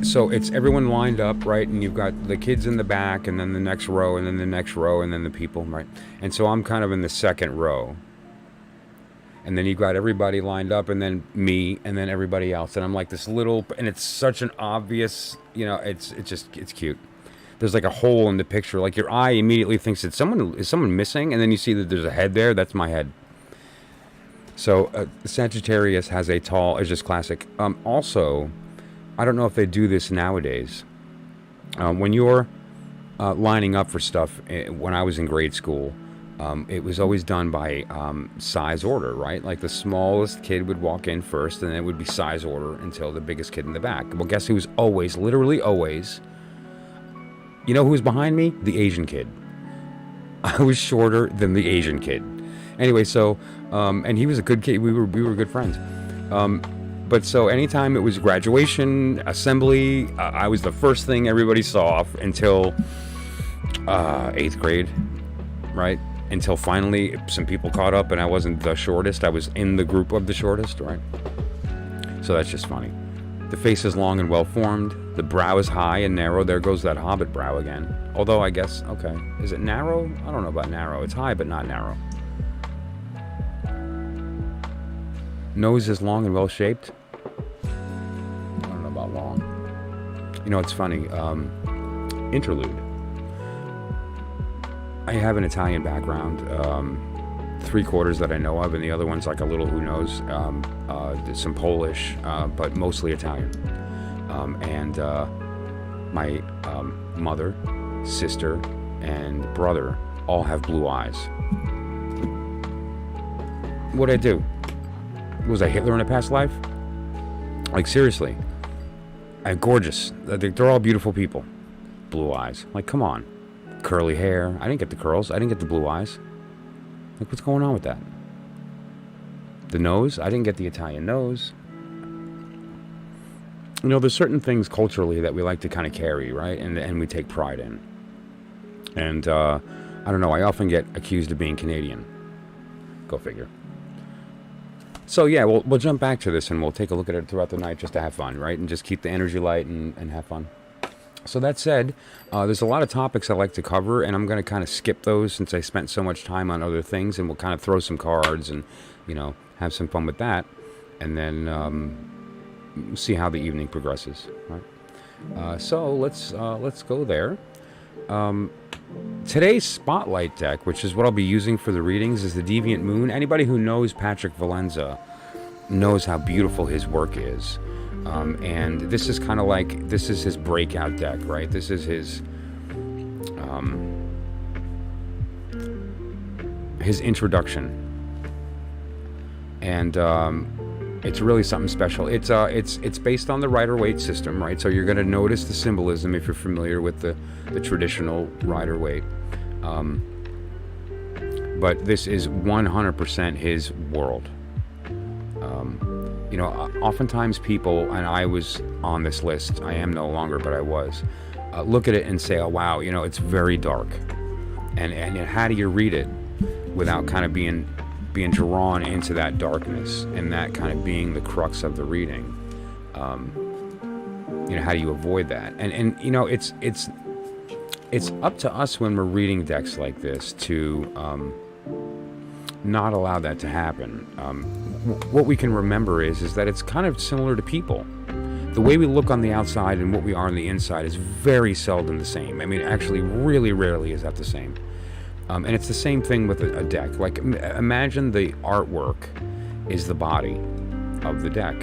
so it's everyone lined up, right? And you've got the kids in the back, and then the next row, and then the next row, and then the people, right? And so I'm kind of in the 2nd row. And then you've got everybody lined up, and then me, and then everybody else. And I'm like this little, and it's such an obvious, you know, it's cute. There's like a hole in the picture. Like your eye immediately thinks is someone missing? And then you see that there's a head there. That's my head. So Sagittarius has a tall, it's just classic. Also, I don't know if they do this nowadays. When you're lining up for stuff, when I was in grade school, it was always done by size order, right? Like the smallest kid would walk in first, and then it would be size order until the biggest kid in the back. Well, guess who's always, literally always, you know who's behind me? The Asian kid. I was shorter than the Asian kid. Anyway, so, and he was a good kid. We were good friends. But so anytime it was graduation, assembly, I was the first thing everybody saw until 8th grade, right? Until finally some people caught up and I wasn't the shortest. I was in the group of the shortest, right? So that's just funny. The face is long and well formed. The brow is high and narrow. There goes that hobbit brow again. Although I guess, okay. Is it narrow? I don't know about narrow. It's high but not narrow. Nose is long and well shaped. I don't know about long. You know, it's funny. Interlude. I have an Italian background. 3/4 that I know of, and the other one's like a little who knows. Some Polish, but mostly Italian. And my mother, sister, and brother all have blue eyes. What'd I do? Was I Hitler in a past life? Like, seriously. I'm gorgeous. They're all beautiful people. Blue eyes. Like, come on. Curly hair. I didn't get the curls. I didn't get the blue eyes. Like, what's going on with that? The nose. I didn't get the Italian nose. You know, there's certain things culturally that we like to kind of carry, right? And we take pride in. And, I don't know. I often get accused of being Canadian. Go figure. So yeah, we'll jump back to this and we'll take a look at it throughout the night just to have fun, right? And just keep the energy light and have fun. So that said, there's a lot of topics I like to cover, and I'm going to kind of skip those since I spent so much time on other things, and we'll kind of throw some cards and, have some fun with that, and then see how the evening progresses. Right? So let's go there. Today's spotlight deck, which is what I'll be using for the readings, is the Deviant Moon. Anybody who knows Patrick Valenza knows how beautiful his work is. And this is kind of like, this is his breakout deck, right? This is his introduction. And it's really something special. It's based on the Rider-Waite system, right? So you're going to notice the symbolism if you're familiar with the traditional Rider-Waite. But this is 100% his world. Oftentimes people, and I was on this list, I am no longer, but I was, look at it and say, oh wow, it's very dark. And how do you read it without kind of being drawn into that darkness and that kind of being the crux of the reading? How do you avoid that? And it's up to us when we're reading decks like this to not allow that to happen. What we can remember is that it's kind of similar to people. The way we look on the outside and what we are on the inside is very seldom the same. I mean, actually, really rarely is that the same. And it's the same thing with a deck. Like, imagine the artwork is the body of the deck,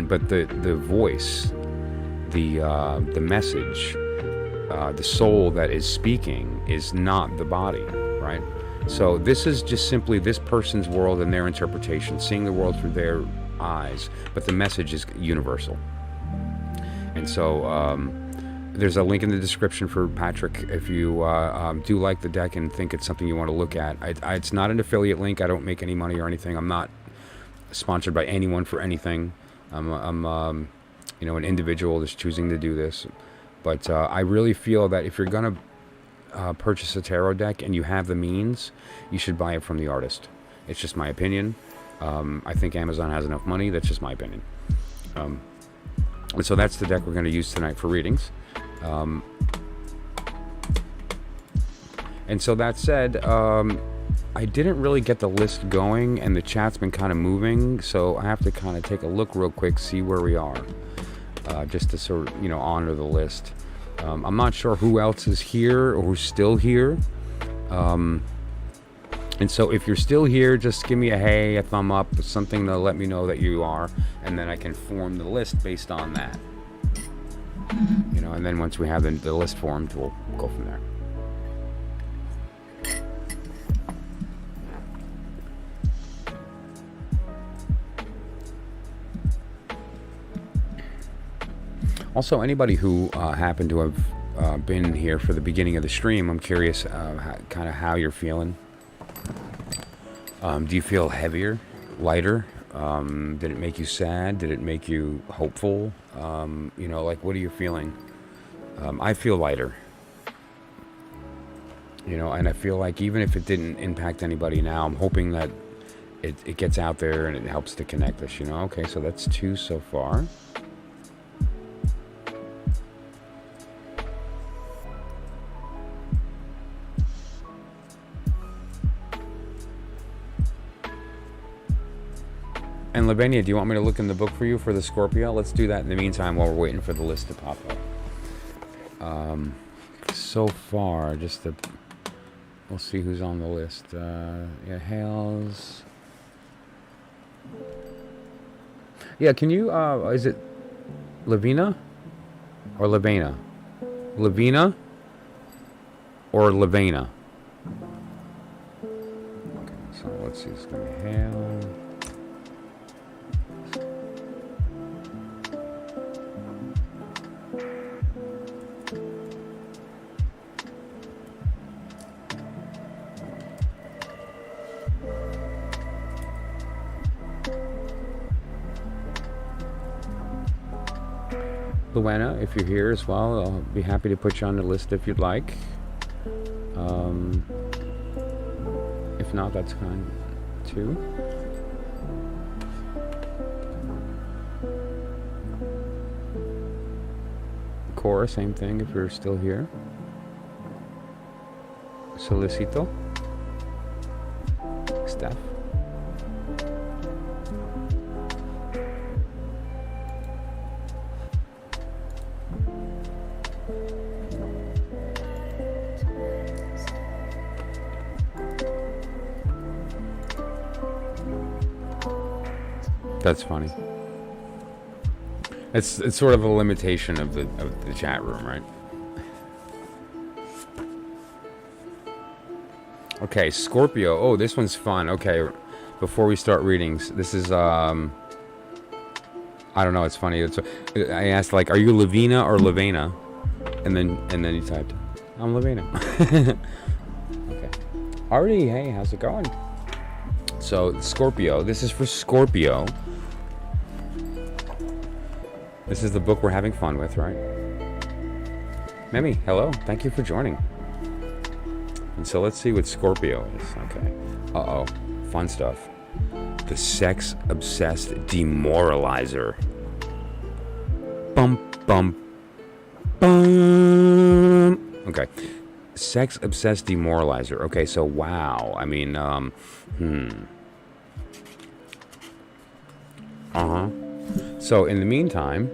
but the voice, the message, the soul that is speaking is not the body, right? So this is just simply this person's world and their interpretation, seeing the world through their eyes, but the message is universal. And so there's a link in the description for Patrick if you do like the deck and think it's something you want to look at. It's not an affiliate link. I don't make any money or anything. I'm not sponsored by anyone for anything. I'm an individual that's choosing to do this. But I really feel that if you're going to purchase a tarot deck and you have the means, you should buy it from the artist. It's just my opinion. I think Amazon has enough money. That's just my opinion. And so that's the deck we're going to use tonight for readings. And so that said, I didn't really get the list going, and the chat's been kind of moving, so I have to kind of take a look real quick, see where we are, just to sort of, honor the list. I'm not sure who else is here or who's still here. And so if you're still here, just give me a hey, a thumb up, something to let me know that you are, and then I can form the list based on that. And then once we have the list formed, we'll go from there. Also, anybody who happened to have been here for the beginning of the stream, I'm curious kind of how you're feeling. Do you feel heavier, lighter? Did it make you sad? Did it make you hopeful? What are you feeling? I feel lighter. And I feel like even if it didn't impact anybody now, I'm hoping that it gets out there and it helps to connect us, Okay, so that's 2 so far. And Lavinia, do you want me to look in the book for you for the Scorpio? Let's do that in the meantime while we're waiting for the list to pop up. So far, we'll see who's on the list. Hales. Yeah, can you, is it Lavina or Lavena? Lavina or Lavena? Okay, so let's see, it's going to be Hale. Luana, if you're here as well, I'll be happy to put you on the list if you'd like. If not, that's fine too. Cora, same thing if you're still here. Solicito. Steph. That's funny. It's sort of a limitation of the chat room, right? Okay, Scorpio. Oh, this one's fun. Okay, before we start readings, this is I don't know. It's funny. I asked like, "Are you Lavina or Lavena?" And then you typed, "I'm Lavena." Okay. Artie, hey, how's it going? So Scorpio. This is for Scorpio. This is the book we're having fun with, right? Mimi, hello. Thank you for joining. And so let's see what Scorpio is. Okay. Uh-oh. Fun stuff. The sex-obsessed demoralizer. Bum, bum, bum. Okay. Sex-obsessed demoralizer. Okay, so wow. I mean, Uh-huh. So in the meantime,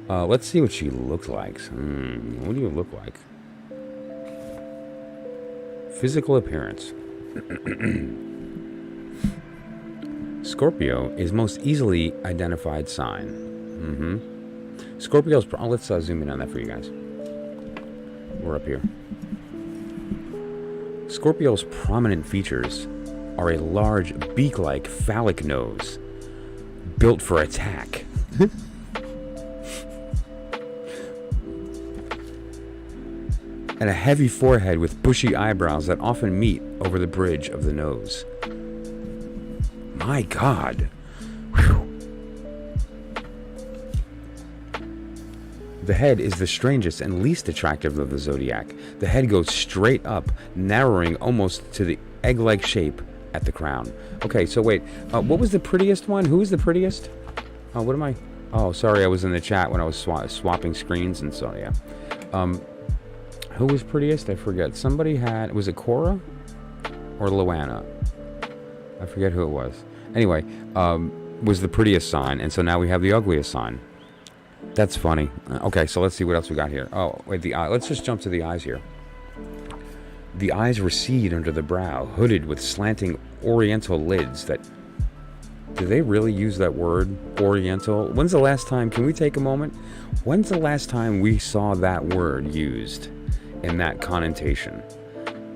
let's see what she looks like. What do you look like? Physical appearance. Scorpio is most easily identified sign. Scorpio's... let's zoom in on that for you guys. We're up here. Scorpio's prominent features are a large beak-like phallic nose built for attack. And a heavy forehead with bushy eyebrows that often meet over the bridge of the nose. My God. Whew. The head is the strangest and least attractive of the zodiac. The head goes straight up, narrowing almost to the egg-like shape at the crown. Okay, so wait. What was the prettiest one? Who was the prettiest? Oh, what am I? Oh, sorry, I was in the chat when I was swapping screens, and so, yeah. Who was prettiest? I forget. Somebody had... Was it Cora? Or Luana? I forget who it was. Anyway, was the prettiest sign, and so now we have the ugliest sign. That's funny. Okay, so let's see what else we got here. Oh, wait, the eye. Let's just jump to the eyes here. The eyes recede under the brow, hooded with slanting oriental lids that... Do they really use that word, oriental? When's the last time... Can we take a moment? When's the last time we saw that word used in that connotation?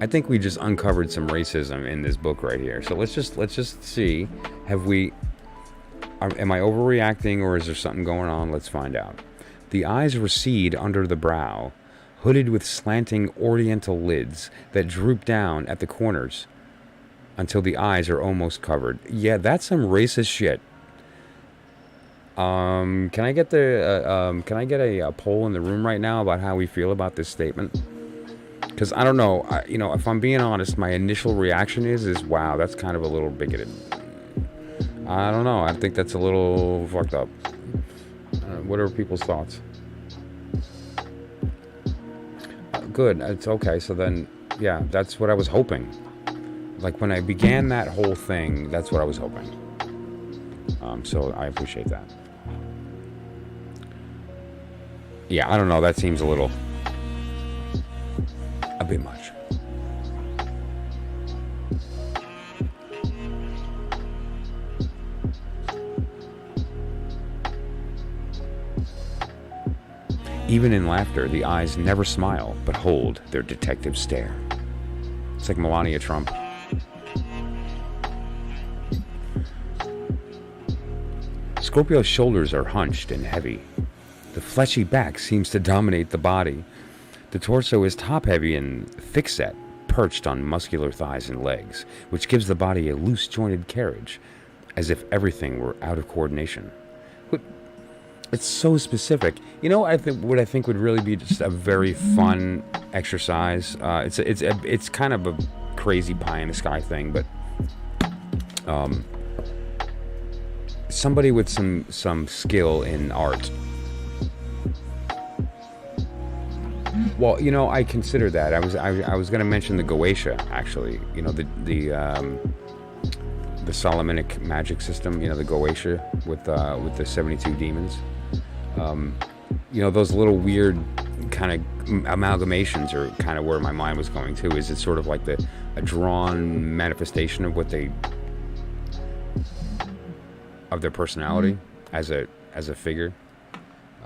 I think we just uncovered some racism in this book right here. So let's just see. Have we... Am I overreacting, or is there something going on? Let's find out. The eyes recede under the brow, hooded with slanting oriental lids that droop down at the corners until the eyes are almost covered. Yeah, that's some racist shit. Can I get a poll in the room right now about how we feel about this statement? Because I don't know. If I'm being honest, my initial reaction is wow, that's kind of a little bigoted. I don't know. I think that's a little fucked up. What are people's thoughts? Good. It's okay. So then, yeah, that's what I was hoping. Like when I began that whole thing, that's what I was hoping. So I appreciate that. Yeah, I don't know. That seems a bit much. Even in laughter, the eyes never smile, but hold their detective stare. It's like Melania Trump. Scorpio's shoulders are hunched and heavy. The fleshy back seems to dominate the body. The torso is top-heavy and thick-set, perched on muscular thighs and legs, which gives the body a loose-jointed carriage, as if everything were out of coordination. It's so specific. You know, what I think would really be just a very fun exercise. It's kind of a crazy pie in the sky thing, but somebody with some skill in art Well, I consider that. I was going to mention the Goetia, actually. The Solomonic magic system. The Goetia with the 72 demons. Those little weird kind of amalgamations are kind of where my mind was going to. Is it sort of like a drawn manifestation of of their personality as a figure,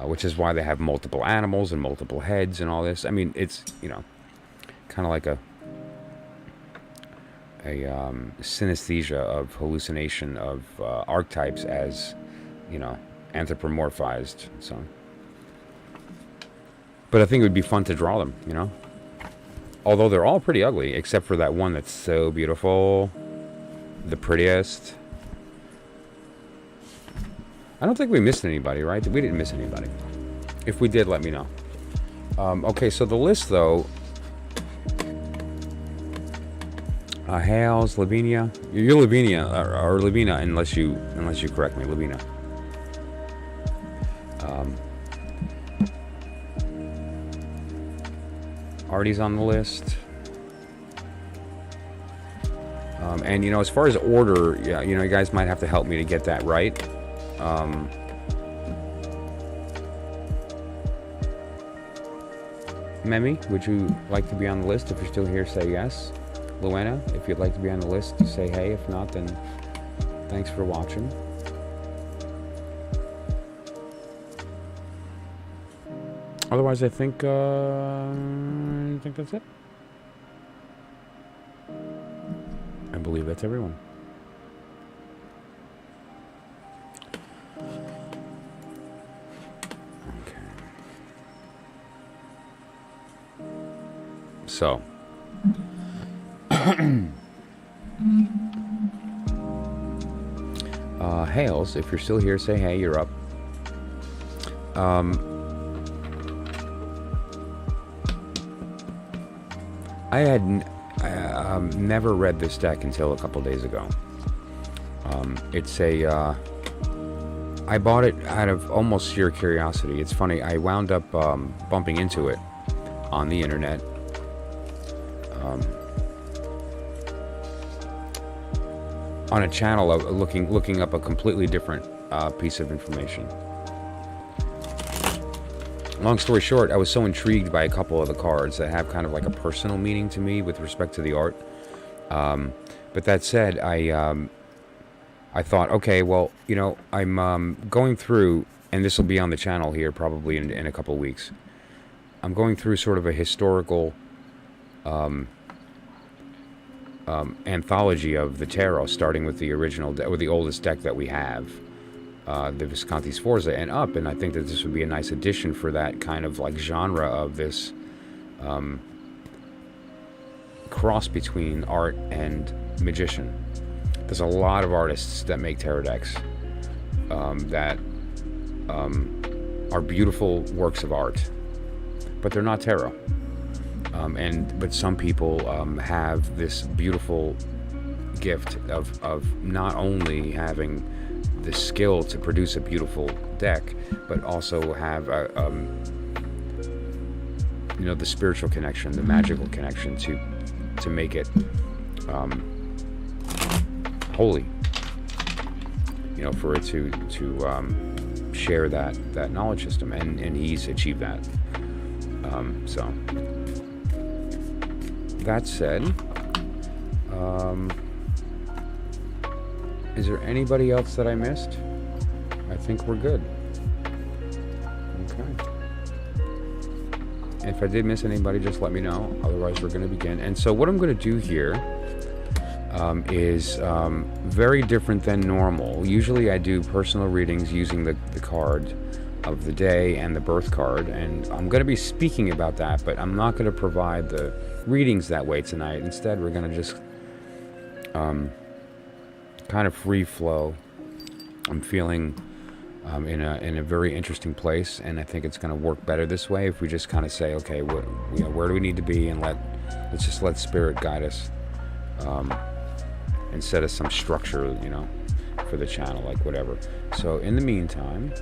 which is why they have multiple animals and multiple heads and all this. I mean, it's kind of like a synesthesia of hallucination of archetypes as anthropomorphized. So, but I think it would be fun to draw them. Although they're all pretty ugly, except for that one that's so beautiful, the prettiest. I don't think we missed anybody, right? We didn't miss anybody. If we did, let me know. Okay, so the list, though. Hales, Lavinia. You're Lavinia, or Lavina, unless you correct me, Lavina. Artie's on the list. And, as far as order, yeah, you guys might have to help me to get that right. Memi, would you like to be on the list? If you're still here, say yes. Luana, if you'd like to be on the list, say hey. If not, then thanks for watching. Otherwise, I think that's it. I believe that's everyone. So, Hales, if you're still here, say hey, you're up. I had never read this deck until a couple days ago. It's I bought it out of almost sheer curiosity. It's funny, I wound up bumping into it on the internet. On a channel looking up a completely different piece of information. Long story short, I was so intrigued by a couple of the cards that have kind of like a personal meaning to me with respect to the art. But that said, I thought, okay, well, I'm going through, and this will be on the channel here probably in a couple of weeks. I'm going through sort of a historical anthology of the tarot, starting with the original or the oldest deck that we have, the Visconti Sforza, and up. And I think that this would be a nice addition for that kind of like genre of this cross between art and magician. There's a lot of artists that make tarot decks that are beautiful works of art, but they're not tarot. But some people have this beautiful gift of not only having the skill to produce a beautiful deck, but also have the spiritual connection, the magical connection to make it holy. For it to share that knowledge system, and he's achieved that. So. That said, is there anybody else that I missed? I think we're good. Okay. If I did miss anybody, just let me know. Otherwise, we're going to begin. And so what I'm going to do here is very different than normal. Usually I do personal readings using the card of the day and the birth card, and I'm going to be speaking about that, but I'm not going to provide the readings that way tonight. Instead, we're going to just kind of free flow. I'm feeling in a very interesting place, and I think it's going to work better this way if we just kind of say, okay, where do we need to be, and let's just let spirit guide us, and set us some structure, for the channel, like whatever. So in the meantime,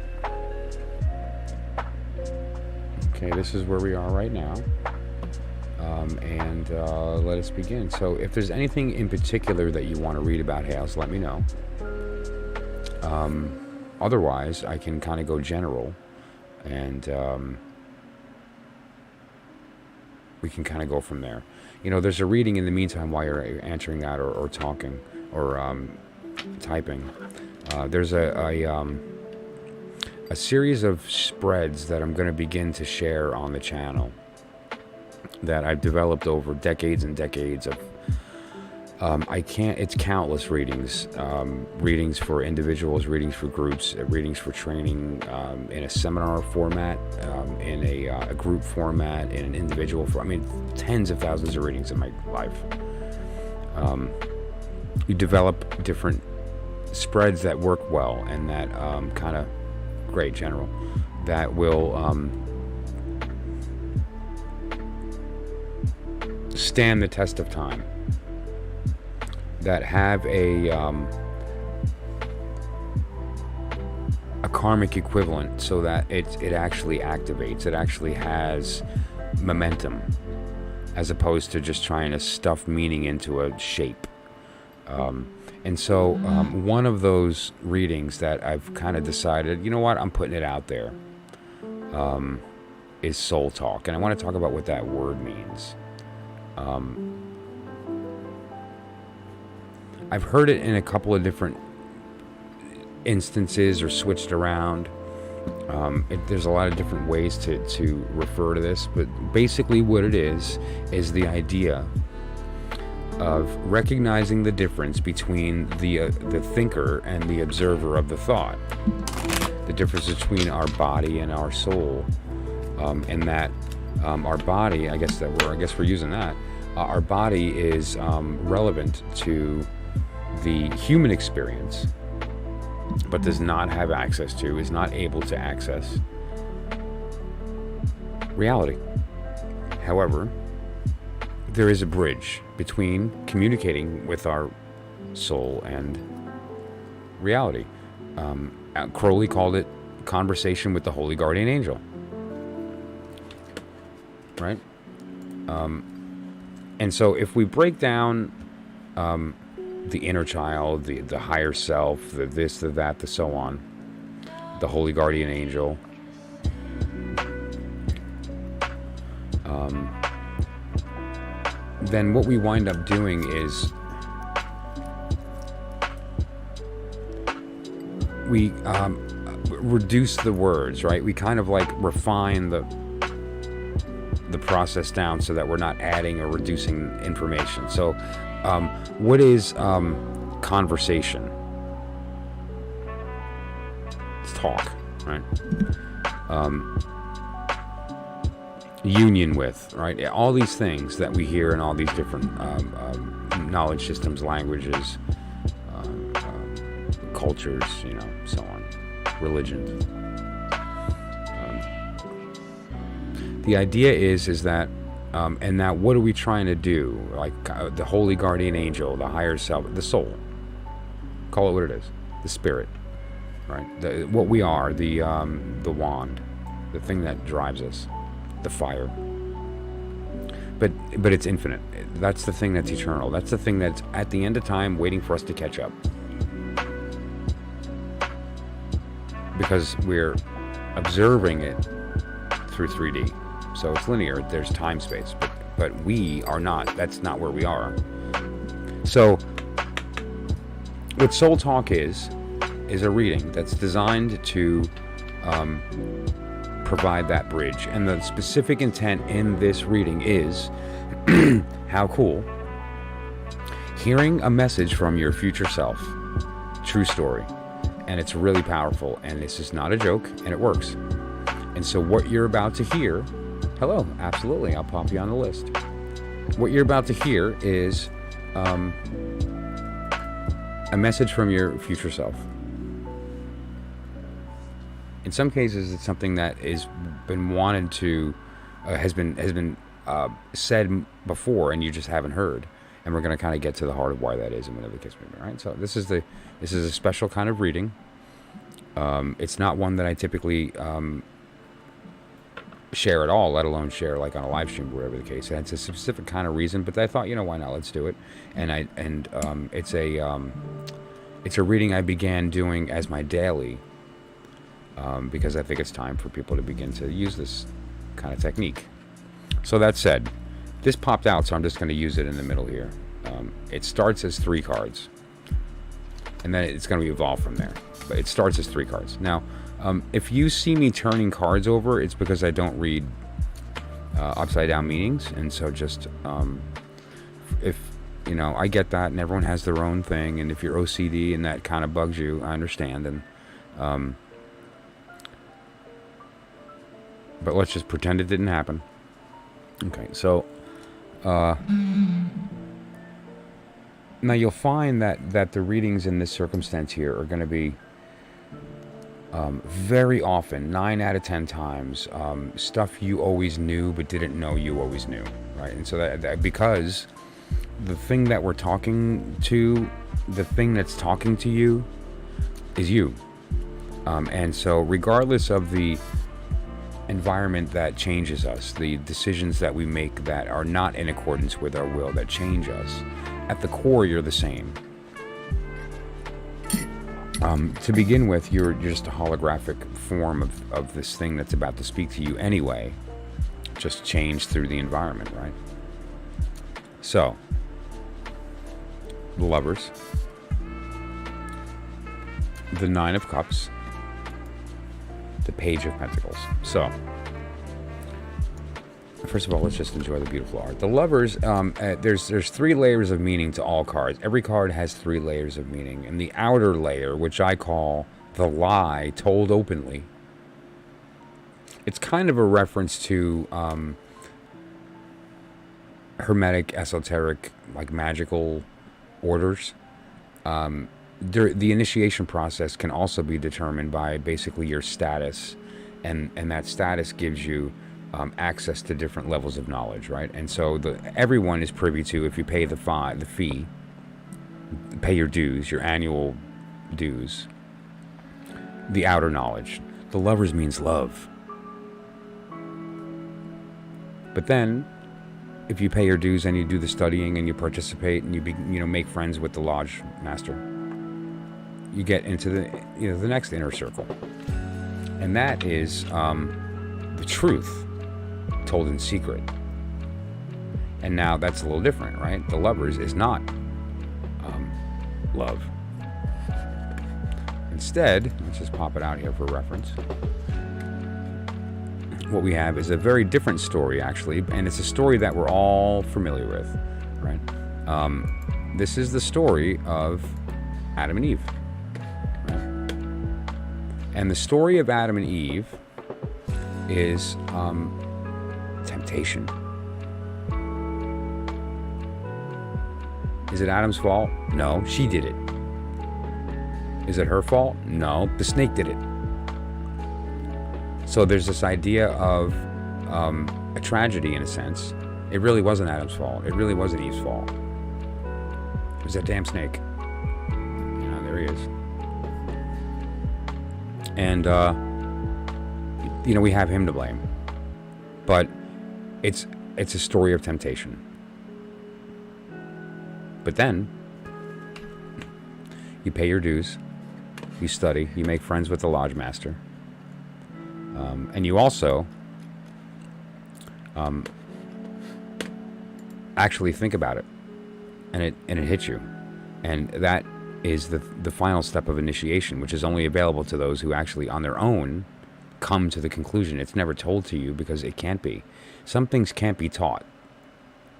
Okay, this is where we are right now. And let us begin. So if there's anything in particular that you want to read about Hales, let me know. Otherwise, I can kind of go general, and we can kind of go from there. There's a reading in the meantime while you're answering that or talking or typing. There's a series of spreads that I'm going to begin to share on the channel that I've developed over decades and decades of. It's countless readings. Readings for individuals, readings for groups, readings for training, in a seminar format, in a group format, in an individual format. Tens of thousands of readings in my life. You develop different spreads that work well and that kind of great general that will stand the test of time, that have a karmic equivalent, so that it actually activates, it actually has momentum, as opposed to just trying to stuff meaning into a shape. And so one of those readings that I've kind of decided, you know what, I'm putting it out there, is Soul Talk. And I want to talk about what that word means. I've heard it in a couple of different instances or switched around. There's a lot of different ways to refer to this, but basically what it is the idea of recognizing the difference between the thinker and the observer of the thought, the difference between our body and our soul, and that our body, I guess we're using that. Our body is relevant to the human experience, but does not have access to, is not able to access reality. However, there is a bridge between communicating with our soul and reality. Crowley called it conversation with the holy guardian angel. Right? And so if we break down the inner child, the higher self, the this, the that, the so on, the holy guardian angel, then what we wind up doing is we reduce the words, right? We kind of like refine the process down so that we're not adding or reducing information. So what is conversation? It's talk, right? Union with, right? All these things that we hear in all these different knowledge systems, languages, cultures, so on, religions. The idea is that, and now what are we trying to do? Like the holy guardian angel, the higher self, the soul. Call it what it is, the spirit, right? What we are, the wand, the thing that drives us, the fire. But it's infinite. That's the thing that's eternal. That's the thing that's at the end of time waiting for us to catch up. Because we're observing it through 3D. So it's linear, there's time space, but we are not. That's not where we are. So what Soul Talk is a reading that's designed to provide that bridge. And the specific intent in this reading is, how cool, hearing a message from your future self. True story. And it's really powerful, and this is not a joke, and it works. And so what you're about to hear, hello, absolutely, I'll pop you on the list. What you're about to hear is a message from your future self. In some cases, it's something that has been wanted to, has been said before, and you just haven't heard. And we're going to kind of get to the heart of why that is, and whatever the case may be. Right. So this is a special kind of reading. It's not one that I typically share at all, let alone share like on a live stream or whatever the case. And it's a specific kind of reason, but I thought, why not? Let's do it. And it's a reading I began doing as my daily, because I think it's time for people to begin to use this kind of technique. So that said, this popped out, so I'm just going to use it in the middle here. It starts as 3 cards, and then it's going to evolve from there. But it starts as 3 cards. Now, if you see me turning cards over, it's because I don't read upside down meanings, and so just if I get that, and everyone has their own thing, and if you're OCD and that kind of bugs you, I understand. And but let's just pretend it didn't happen. Okay, so now you'll find that the readings in this circumstance here are going to be very often, 9 out of 10 times, stuff you always knew but didn't know you always knew, right? And so that because the thing that we're talking to, the thing that's talking to you is you. And so regardless of the environment that changes us, the decisions that we make that are not in accordance with our will, that change us, at the core you're the same. To begin with, you're just a holographic form of this thing that's about to speak to you anyway, just changed through the environment, right? So, the Lovers, the 9 of Cups, the Page of Pentacles. So, first of all, let's just enjoy the beautiful art. The Lovers, there's 3 layers of meaning to all cards. Every card has 3 layers of meaning. And the outer layer, which I call the lie told openly, it's kind of a reference to hermetic, esoteric, like magical orders. The initiation process can also be determined by basically your status, and that status gives you access to different levels of knowledge, right? And so everyone is privy to, if you pay the fee, pay your dues, your annual dues, the outer knowledge. The Lovers means love. But then, if you pay your dues and you do the studying and you participate and you make friends with the lodge master, you get into the next inner circle, and that is the truth told in secret. And now that's a little different, right? The Lovers is not love. Instead, let's just pop it out here for reference. What we have is a very different story, actually, and it's a story that we're all familiar with, right? This is the story of Adam and Eve, right? And the story of Adam and Eve is temptation. Is it Adam's fault? No, she did it. Is it her fault? No, the snake did it. So there's this idea of a tragedy, in a sense. It really wasn't Adam's fault. It really wasn't Eve's fault. It was that damn snake. There he is. And, we have him to blame. But it's a story of temptation. But then, you pay your dues, you study, you make friends with the lodge master, and you also actually think about it, and it hits you, and that is the final step of initiation, which is only available to those who actually on their own come to the conclusion. It's never told to you because it can't be. Some things can't be taught.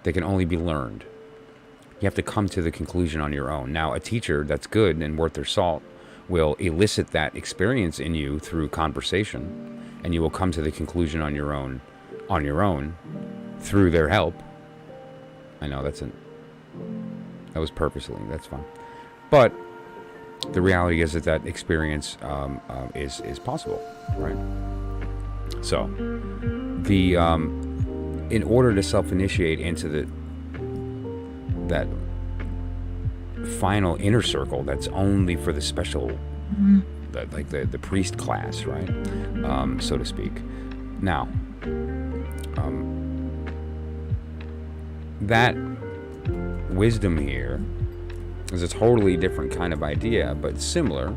They can only be learned. You have to come to the conclusion on your own. Now, a teacher that's good and worth their salt will elicit that experience in you through conversation, and you will come to the conclusion on your own through their help. I know that was purposely, that's fine. But the reality is that experience is possible, right? So, in order to self-initiate into that final inner circle that's only for the special, like the priest class, right? So to speak. Now, that wisdom here is a totally different kind of idea, but similar.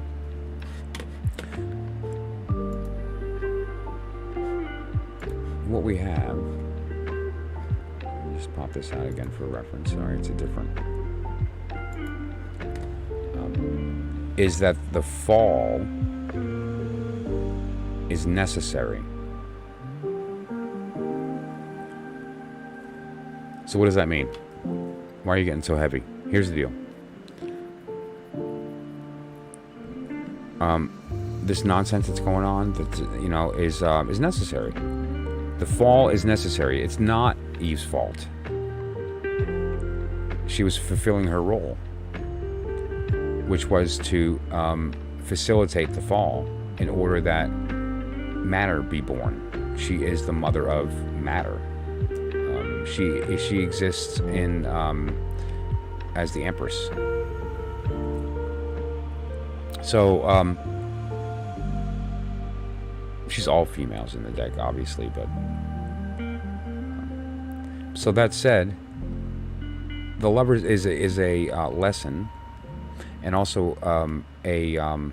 What we have, let me just pop this out again for reference. Sorry, it's a different. Is that the fall is necessary. So what does that mean? Why are you getting so heavy? Here's the deal. This nonsense that's going on, that is necessary. The fall is necessary. It's not Eve's fault. She was fulfilling her role, which was to facilitate the fall in order that matter be born. She is the mother of matter. She exists in as the Empress. So she's all females in the deck, obviously, but so that said, the Lovers is a lesson, and also a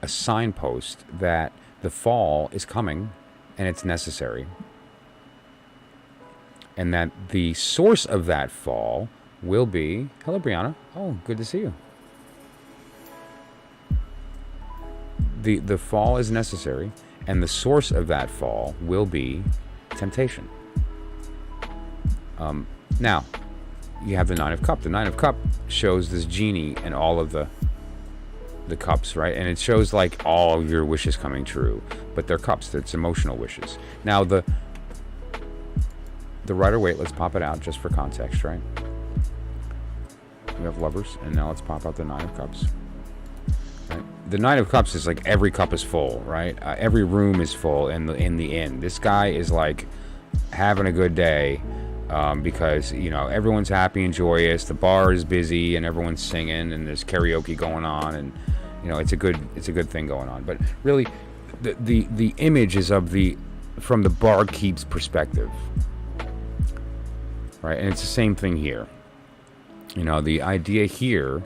signpost that the fall is coming and it's necessary, and that the source of that fall will be, hello Brianna, oh, good to see you. The fall is necessary, and the source of that fall will be temptation. Now, you have the Nine of Cups. The Nine of Cups shows this genie and all of the cups, right? And it shows like all of your wishes coming true, but they're cups. It's emotional wishes. Now the Rider-Waite, let's pop it out just for context, right? We have Lovers, and now let's pop out the Nine of Cups. Right? The Nine of Cups is like every cup is full, right? Every room is full in the inn. This guy is like having a good day because everyone's happy and joyous. The bar is busy and everyone's singing and there's karaoke going on, and it's a good thing going on. But really, the image is from the barkeep's perspective, right? And it's the same thing here. The idea here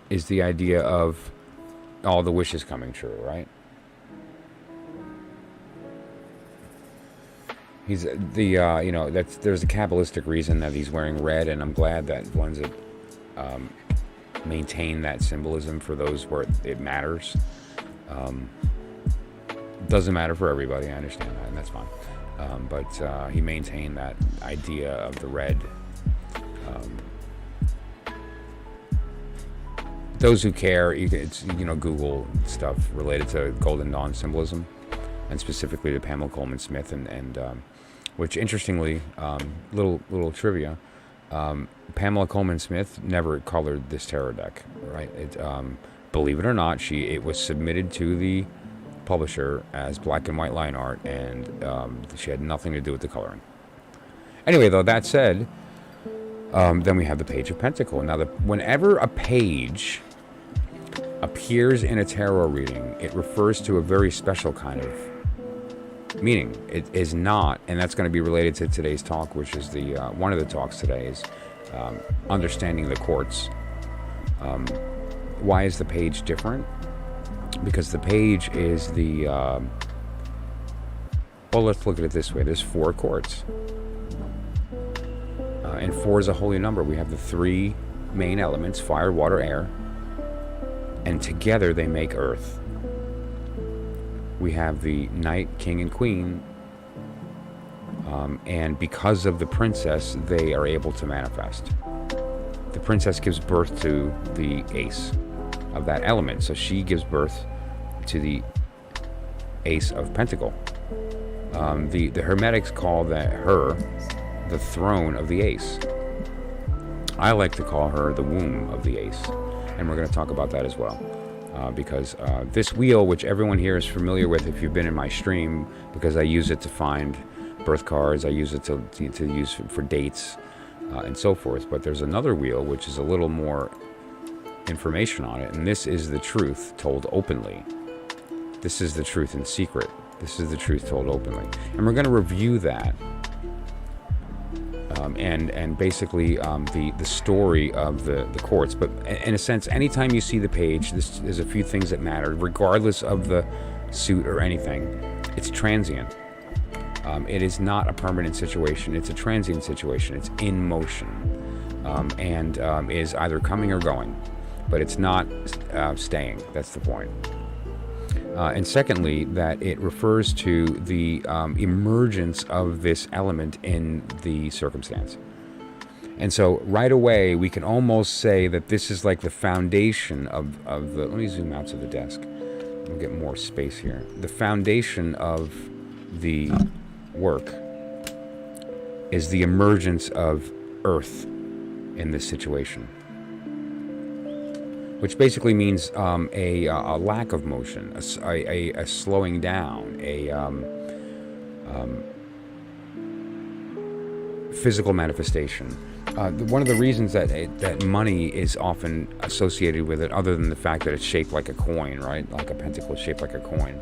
is the idea of all the wishes coming true, right? He's there's a Kabbalistic reason that he's wearing red, and I'm glad that Valenza maintained that symbolism for those where it matters. Doesn't matter for everybody, I understand that, and that's fine. But he maintained that idea of the red. Those who care, you can Google stuff related to Golden Dawn symbolism, and specifically to Pamela Coleman Smith, and which interestingly, little trivia, Pamela Coleman Smith never colored this tarot deck, right? Believe it or not, it was submitted to the publisher as black and white line art, and she had nothing to do with the coloring. Anyway, though, that said, then we have the Page of Pentacles. Now, whenever a page appears in a tarot reading, it refers to a very special kind of meaning. It is not, and that's going to be related to today's talk, which is one of the talks today is understanding the quartz. Why is the page different? Because the page is well, let's look at it this way. There's 4 quartz. And 4 is a holy number. We have the 3 main elements, fire, water, air, and together they make earth. We have the knight, king, and queen, and because of the princess, they are able to manifest. The princess gives birth to the ace of that element, so she gives birth to the Ace of Pentacles. The Hermetics call her the throne of the ace. I like to call her the womb of the ace, and we're going to talk about that as well, because this wheel, which everyone here is familiar with if you've been in my stream, because I use it to find birth cards, I use it to use for dates and so forth, but there's another wheel which is a little more information on it, and this is the truth told openly. This is the truth in secret. This is the truth told openly. And we're going to review that. And basically the story of the courts. But in a sense, anytime you see the page, there's a few things that matter, regardless of the suit or anything. It's transient. It is not a permanent situation. It's a transient situation. It's in motion, and is either coming or going, but it's not staying. That's the point. And secondly, that it refers to the emergence of this element in the circumstance. And so right away, we can almost say that this is like the foundation of the... Let me zoom out to the desk. We'll get more space here. The foundation of the work is the emergence of Earth in this situation, which basically means a lack of motion, a slowing down, a physical manifestation. One of the reasons that money is often associated with it, other than the fact that it's shaped like a coin, right? Like a pentacle is shaped like a coin,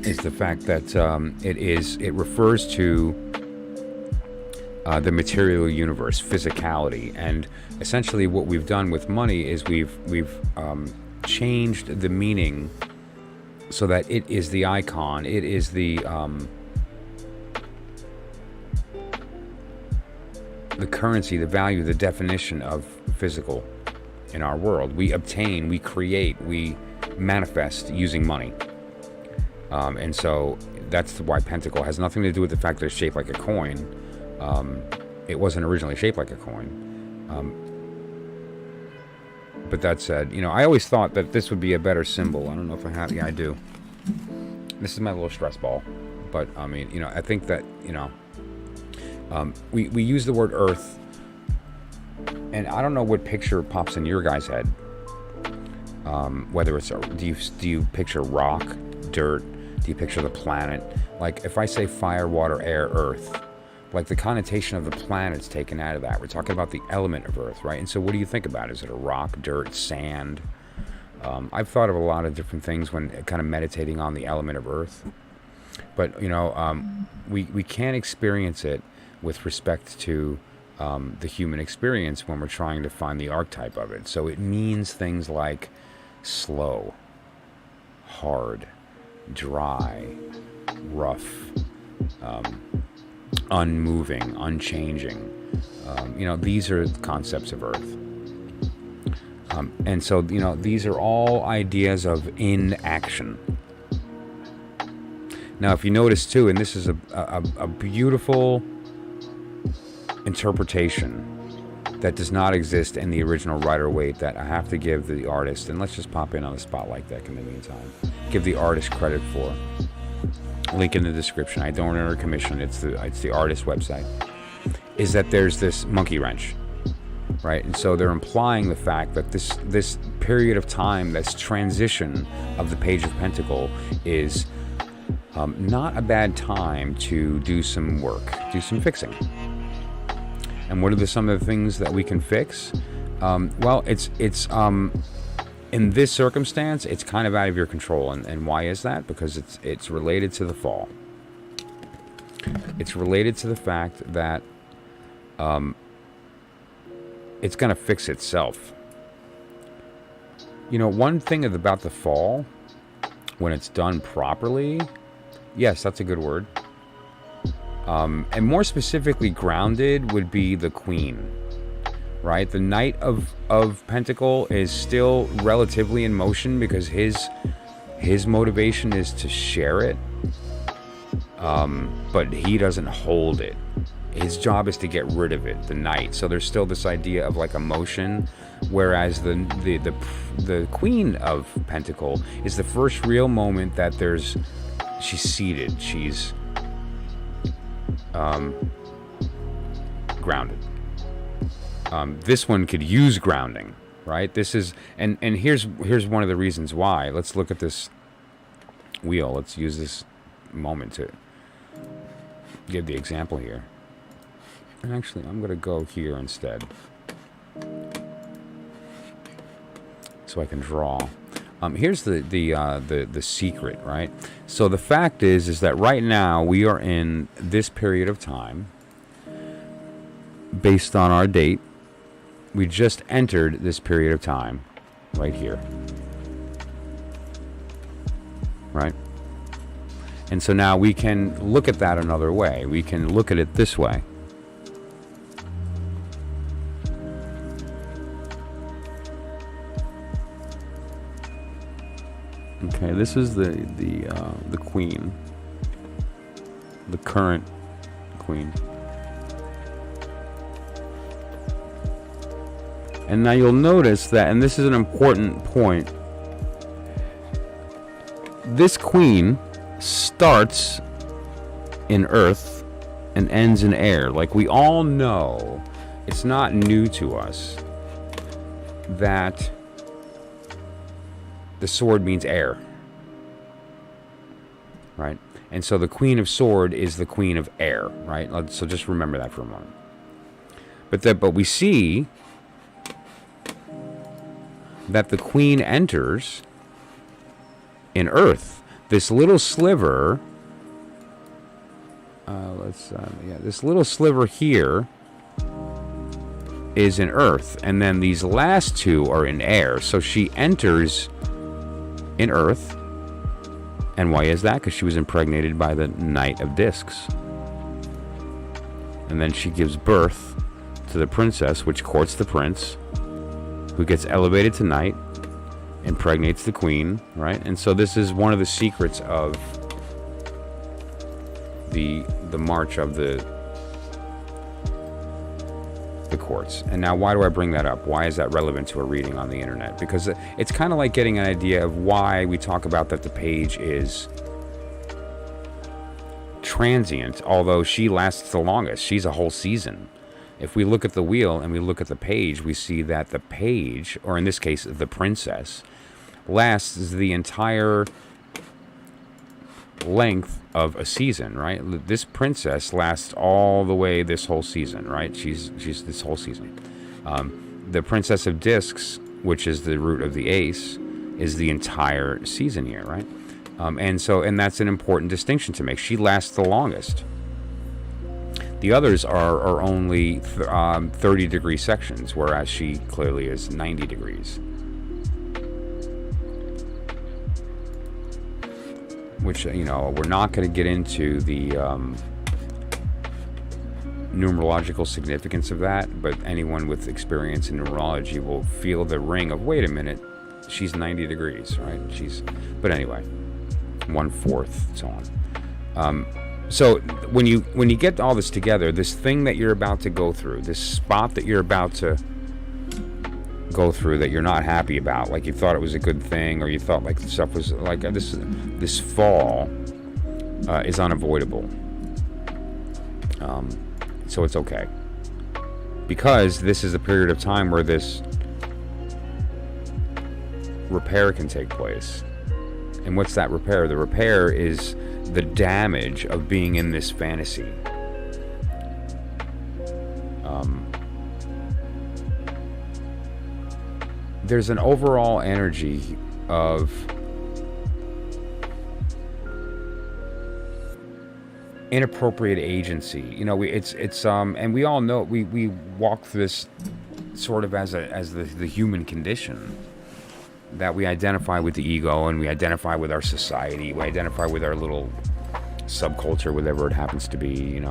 is the fact that it refers to the material universe, physicality. And essentially what we've done with money is we've changed the meaning so that it is the icon, it is the currency, the value, the definition of physical in our world. We obtain, we create, we manifest using money. And so that's why Pentacle has nothing to do with the fact that it's shaped like a coin. It wasn't originally shaped like a coin. But that said, I always thought that this would be a better symbol. I don't know if I have. Yeah, I do. This is my little stress ball. But, I mean, I think that, we use the word Earth, and I don't know what picture pops in your guys' head. Whether it's, do you picture rock, dirt? Do you picture the planet? Like, if I say fire, water, air, earth, like the connotation of the planet's taken out of that. We're talking about the element of earth, right? And so what do you think about? Is it a rock, dirt, sand? I've thought of a lot of different things when kind of meditating on the element of earth. But, we can't experience it with respect to the human experience when we're trying to find the archetype of it. So it means things like slow, hard, dry, rough, unmoving, unchanging. These are concepts of earth. And so, these are all ideas of inaction. Now, if you notice too, and this is a beautiful interpretation that does not exist in the original Rider-Waite, that I have to give the artist, and let's just pop in on the Spotlight deck in the meantime, give the artist credit for. Link in the description. I don't earn a commission. It's the artist's website. Is that there's this monkey wrench, right? And so they're implying the fact that this period of time, this transition of the Page of Pentacle, is not a bad time to do some work, do some fixing. And what are some of the things that we can fix? Well, it's in this circumstance, it's kind of out of your control. And why is that? Because it's related to the fall. It's related to the fact that it's going to fix itself. One thing about the fall, when it's done properly, yes, that's a good word. And more specifically, grounded would be the Queen, right? The Knight of Pentacle is still relatively in motion because his motivation is to share it, but he doesn't hold it. His job is to get rid of it, the Knight. So there's still this idea of like emotion, whereas the Queen of Pentacle is the first real moment that she's seated, she's grounded. This one could use grounding, right? This is, and here's one of the reasons why. Let's look at this wheel. Let's use this moment to give the example here. And actually, I'm going to go here instead, so I can draw. Here's the secret, right? So the fact is that right now we are in this period of time based on our date. We just entered this period of time right here, right? And so now we can look at that another way. We can look at it this way. Okay, this is the queen, the current queen. And now you'll notice that, and this is an important point, this queen starts in earth and ends in air. Like we all know, it's not new to us that the sword means air, right? And so the Queen of Sword is the Queen of Air, right? So just remember that for a moment. But we see that the Queen enters in Earth. This little sliver, this little sliver here is in Earth, and then these last two are in air. So she enters in Earth. And why is that? Because she was impregnated by the Knight of Discs. And then she gives birth to the princess, which courts the prince, who gets elevated to knight, impregnates the queen, right? And so this is one of the secrets of the march of the courts. And now why do I bring that up? Why is that relevant to a reading on the internet? Because it's kind of like getting an idea of why we talk about that the page is transient, although she lasts the longest. She's a whole season. If we look at the wheel and we look at the page, we see that the page, or in this case the princess, lasts the entire length of a season, right? This princess lasts all the way this whole season, right? She's this whole season. The Princess of Discs, which is the root of the ace, is the entire season here, right? And that's an important distinction to make. She lasts the longest. The others are only 30-degree sections, whereas she clearly is 90 degrees. Which, we're not going to get into the numerological significance of that, but anyone with experience in numerology will feel the ring of, wait a minute, she's 90 degrees, right? But anyway, 1/4, so on. So when you get all this together, this thing that you're about to go through, this spot that you're about to go through that you're not happy about, like you thought it was a good thing, or you thought like the stuff was like this fall is unavoidable. So it's okay, because this is a period of time where this repair can take place. And what's that repair? The repair is the damage of being in this fantasy. There's an overall energy of inappropriate agency. And we all know we walk through this sort of as the human condition, that we identify with the ego, and we identify with our society, we identify with our little subculture, whatever it happens to be.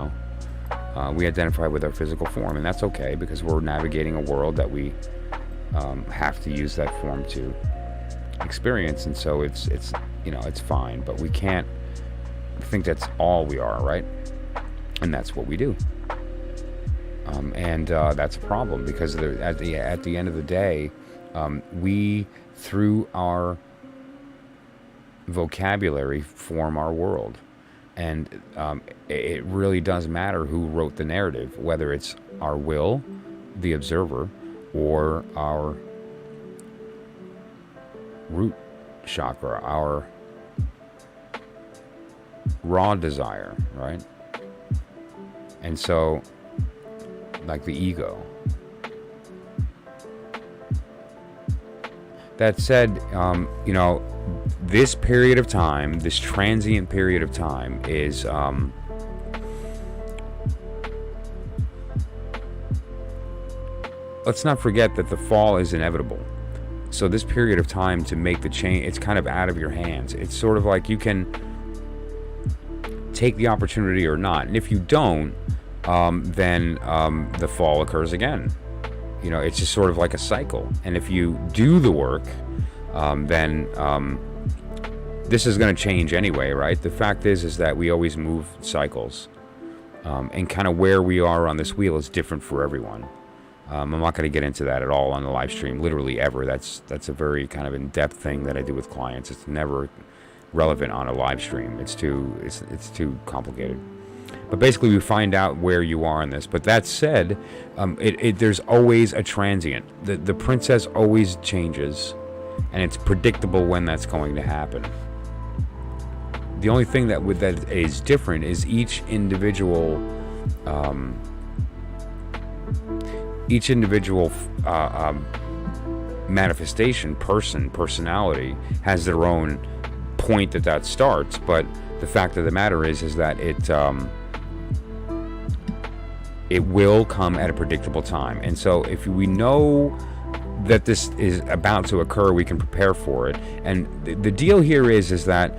We identify with our physical form, and that's okay, because we're navigating a world that we have to use that form to experience. And so it's fine, but we can't think that's all we are, right? And that's what we do. And that's a problem, because at the end of the day, we, through our vocabulary, form our world. And it really does matter who wrote the narrative, whether it's our will, the observer, or our root chakra, our raw desire, right? And so, like the ego. That said, you know, this period of time, this transient period of time is, let's not forget that the fall is inevitable. So this period of time to make the change, it's kind of out of your hands. It's sort of like you can take the opportunity or not. And if you don't, then the fall occurs again. You know, it's just sort of like a cycle. And if you do the work, then this is going to change anyway, right? The fact is that we always move cycles. And kind of where we are on this wheel is different for everyone. I'm not going to get into that at all on the live stream, literally ever. That's a very kind of in-depth thing that I do with clients. It's never relevant on a live stream. It's too complicated. But basically, we find out where you are in this. But that said, there's always a transient. The princess always changes, and it's predictable when that's going to happen. The only thing that is different is each individual manifestation, personality has their own point that starts. But the fact of the matter is that it will come at a predictable time. And so if we know that this is about to occur, we can prepare for it. And the deal here is that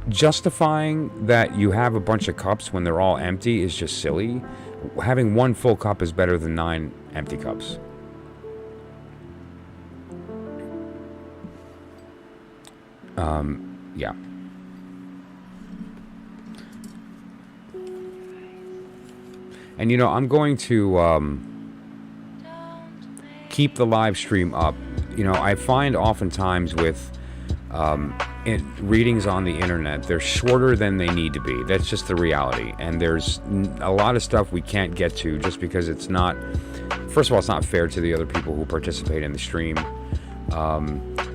justifying that you have a bunch of cups when they're all empty is just silly. Having one full cup is better than 9 empty cups. Yeah. And you know, I'm going to keep the live stream up. You know, I find oftentimes with readings on the internet, they're shorter than they need to be. That's just the reality. And there's a lot of stuff we can't get to just because it's not, first of all, it's not fair to the other people who participate in the stream.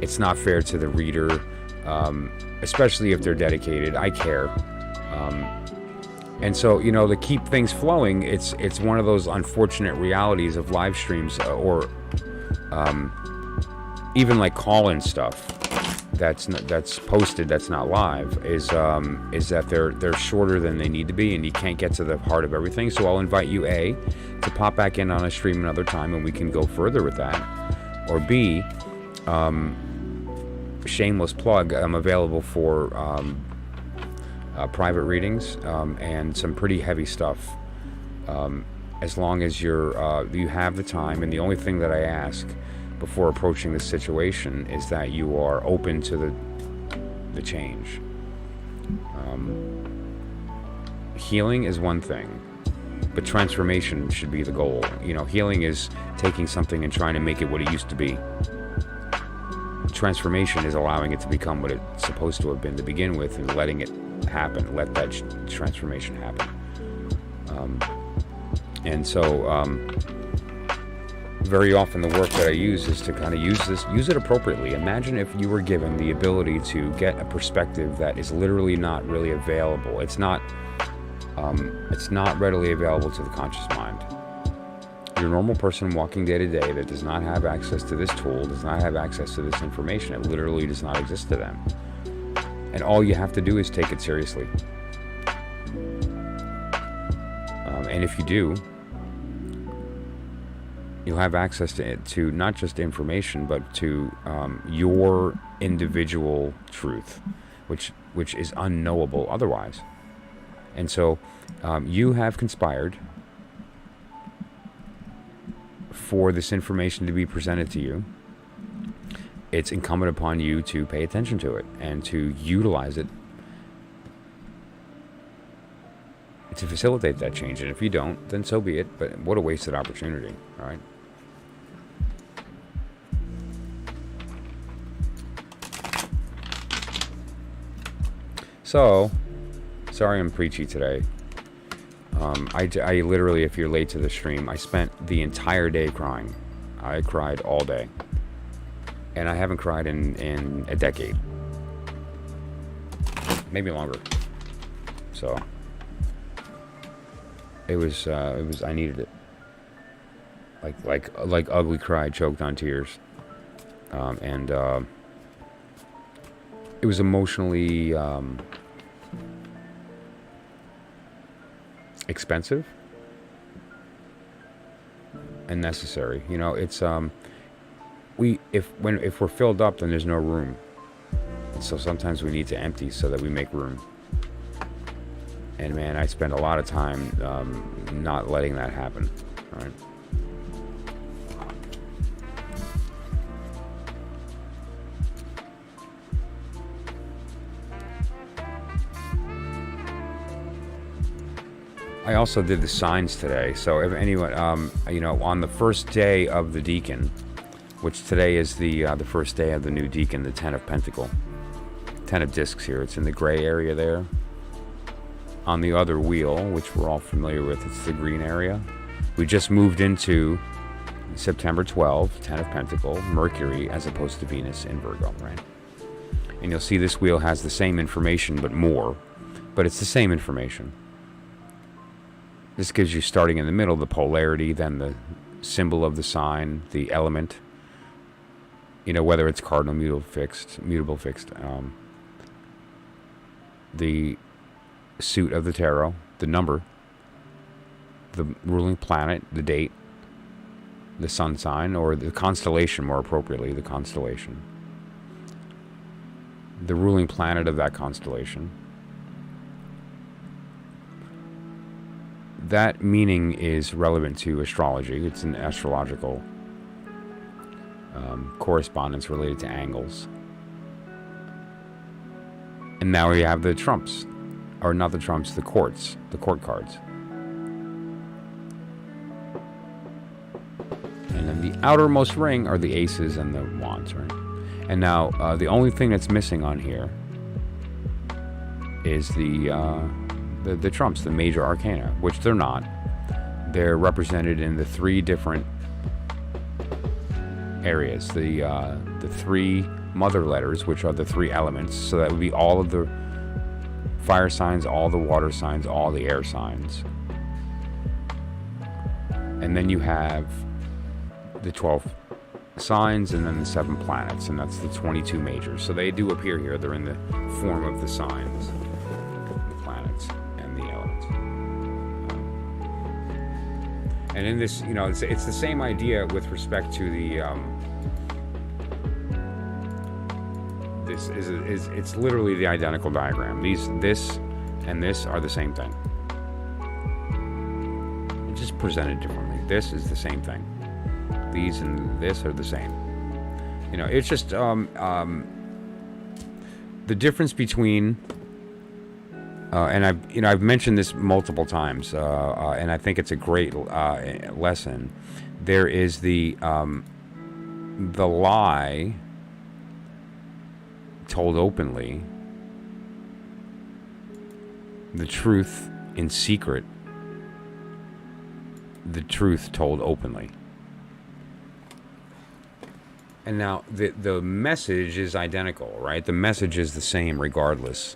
It's not fair to the reader, especially if they're dedicated. I care. And so, you know, to keep things flowing, it's one of those unfortunate realities of live streams, or even like call-in stuff that's posted that's not live, is that they're shorter than they need to be, and you can't get to the heart of everything. So I'll invite you, A, to pop back in on a stream another time and we can go further with that, or B, shameless plug, I'm available for private readings and some pretty heavy stuff, as long as you have the time. And the only thing that I ask before approaching this situation is that you are open to the change. Healing is one thing, but transformation should be the goal. You know, healing is taking something and trying to make it what it used to be. Transformation is allowing it to become what it's supposed to have been to begin with, and letting it happen. Let that transformation happen. And so very often the work that I use is to kind of use it appropriately. Imagine if you were given the ability to get a perspective that is literally not really available. It's not readily available to the conscious mind. Your normal person walking day to day that does not have access to this tool, does not have access to this information. It literally does not exist to them. And all you have to do is take it seriously. And if you do, you'll have access to not just information, but to your individual truth, which is unknowable otherwise. And so you have conspired for this information to be presented to you. It's incumbent upon you to pay attention to it and to utilize it to facilitate that change. And if you don't, then so be it. But what a wasted opportunity, all right? So, sorry I'm preachy today. I literally, if you're late to the stream, I spent the entire day crying. I cried all day. And I haven't cried in a decade. Maybe longer. So, it was, I needed it. like ugly cry, choked on tears, and it was emotionally expensive and necessary. You know, it's if we're filled up, then there's no room. So sometimes we need to empty so that we make room. And man, I spend a lot of time not letting that happen. Right? I also did the signs today. So if anyone, you know, on the first day of the Deacon, which today is the first day of the new Deacon, the 10 of Pentacle, 10 of Discs here. It's in the gray area there. On the other wheel, which we're all familiar with, it's the green area. We just moved into September 12, 10 of Pentacle, Mercury as opposed to Venus in Virgo, right? And you'll see this wheel has the same information, but more. But it's the same information. This gives you, starting in the middle, the polarity, then the symbol of the sign, the element. You know, whether it's cardinal, mutable, fixed. The suit of the tarot, the number, the ruling planet, the date, the sun sign, or the constellation, more appropriately, the constellation. The ruling planet of that constellation. That meaning is relevant to astrology. It's an astrological correspondence related to angles. And now we have the trumps. Or not the trumps, the courts, the court cards. And then the outermost ring are the aces and the wands, right? And now the only thing that's missing on here is the trumps, the major arcana, which they're not. They're represented in the three different areas. The three mother letters, which are the three elements. So that would be all of the fire signs, all the water signs, all the air signs. And then you have the 12 signs and then the 7 planets, and that's the 22 majors. So they do appear here. They're in the form of the signs, the planets, and the elements. And in this, you know, it's the same idea with respect to the it's literally the identical diagram. This and this are the same thing. It's just presented differently. This is the same thing. These and this are the same. You know, it's just the difference between and I've mentioned this multiple times, and I think it's a great lesson. There is the lie told openly, the truth in secret, the truth told openly. And now the message is identical, right? The message is the same regardless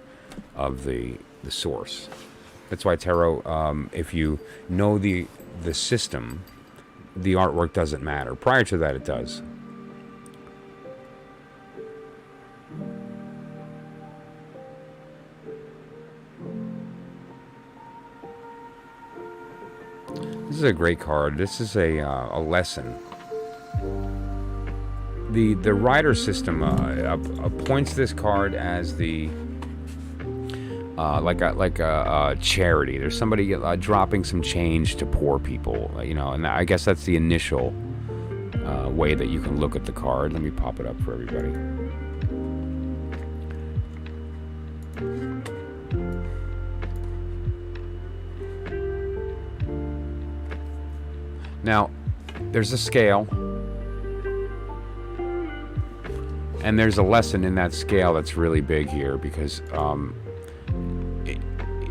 of the source. That's why tarot, if you know the system, the artwork doesn't matter. Prior to that, it does. This is a great card. This is a lesson. The rider system appoints this card as the like a charity. There's somebody dropping some change to poor people, you know, and I guess that's the initial way that you can look at the card. Let me pop it up for everybody. Now, there's a scale, and there's a lesson in that scale that's really big here because,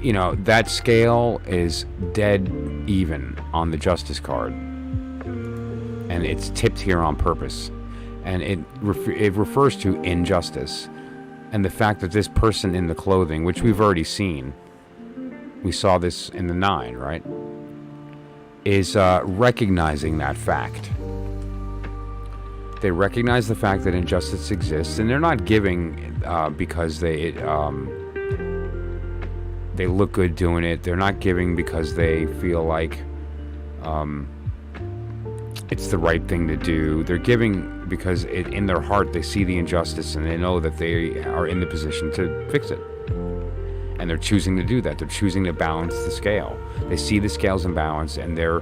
you know, that scale is dead even on the Justice card, and it's tipped here on purpose, and it refers to injustice, and the fact that this person in the clothing, which we've already seen, we saw this in the 9, right? is recognizing that fact. They recognize the fact that injustice exists, and they're not giving because they look good doing it. They're not giving because they feel like it's the right thing to do. They're giving because in their heart they see the injustice and they know that they are in the position to fix it. And they're choosing to do that. They're choosing to balance the scale. They see the scales in balance, and they're,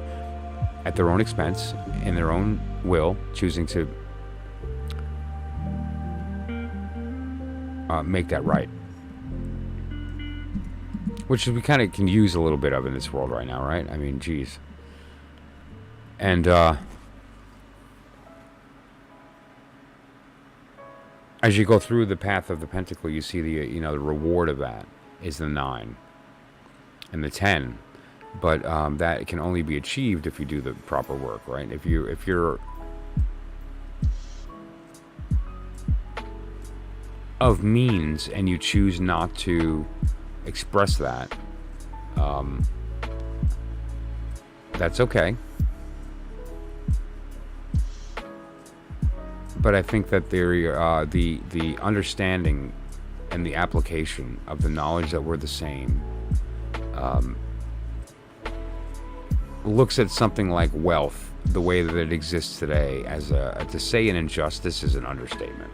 at their own expense, in their own will, choosing to make that right. Which we kind of can use a little bit of in this world right now, right? I mean, geez. And as you go through the path of the pentacle, you see the reward of that is the 9 and the 10, but that can only be achieved if you do the proper work, right? If you're of means and you choose not to express that, that's okay. But I think that the understanding and the application of the knowledge that we're the same looks at something like wealth, the way that it exists today, as to say an injustice is an understatement.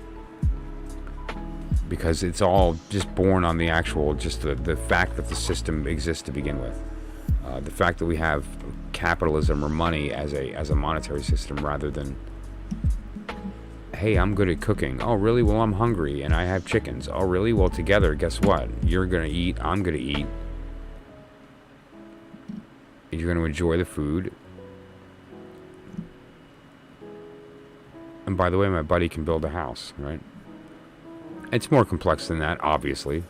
Because it's all just born on the actual, just the fact that the system exists to begin with. The fact that we have capitalism or money as a monetary system rather than, hey, I'm good at cooking. Oh, really? Well, I'm hungry and I have chickens. Oh, really? Well, together, guess what? You're going to eat. I'm going to eat. You're going to enjoy the food. And by the way, my buddy can build a house, right? It's more complex than that, obviously.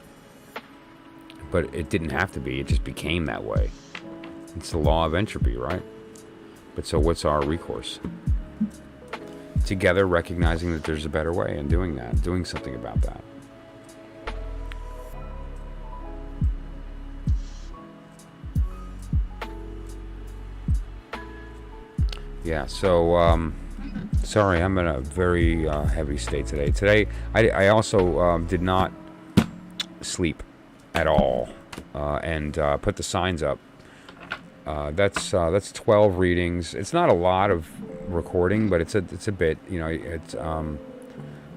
But it didn't have to be. It just became that way. It's the law of entropy, right? But so what's our recourse? Together, recognizing that there's a better way and doing that, doing something about that. Yeah, so, sorry, I'm in a very heavy state today. Today, I also did not sleep at all and put the signs up. That's 12 readings. It's not a lot of recording, but it's a bit, it's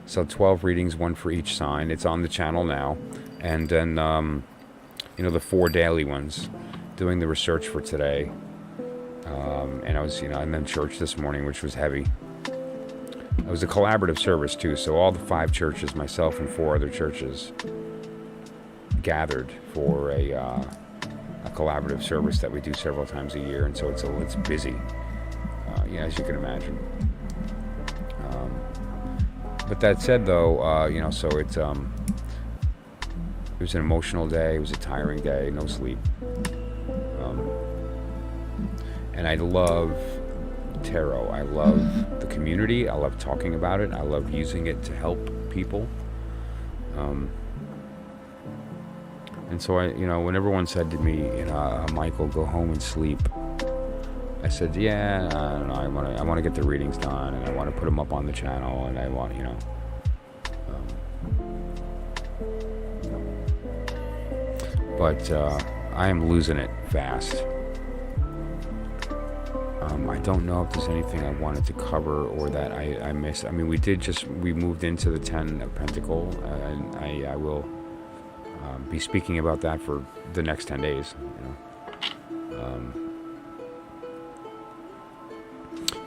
so 12 readings, one for each sign. It's on the channel now, and then the 4 daily ones, doing the research for today. And I was, I'm in church this morning, which was heavy. It was a collaborative service too, so all the 5 churches, myself and 4 other churches, gathered for a collaborative service that we do several times a year, and so it's busy, as you can imagine. But that said, though, so it was an emotional day. It was a tiring day. No sleep. And I love tarot. I love the community. I love talking about it. I love using it to help people. And so when everyone said to me, Michael, go home and sleep, I said, yeah, I don't know. I want to get the readings done, and I want to put them up on the channel, and I want, but I am losing it fast. I don't know if there's anything I wanted to cover or that I missed. I mean, we moved into the 10 of Pentacle, and I will be speaking about that for the next 10 days.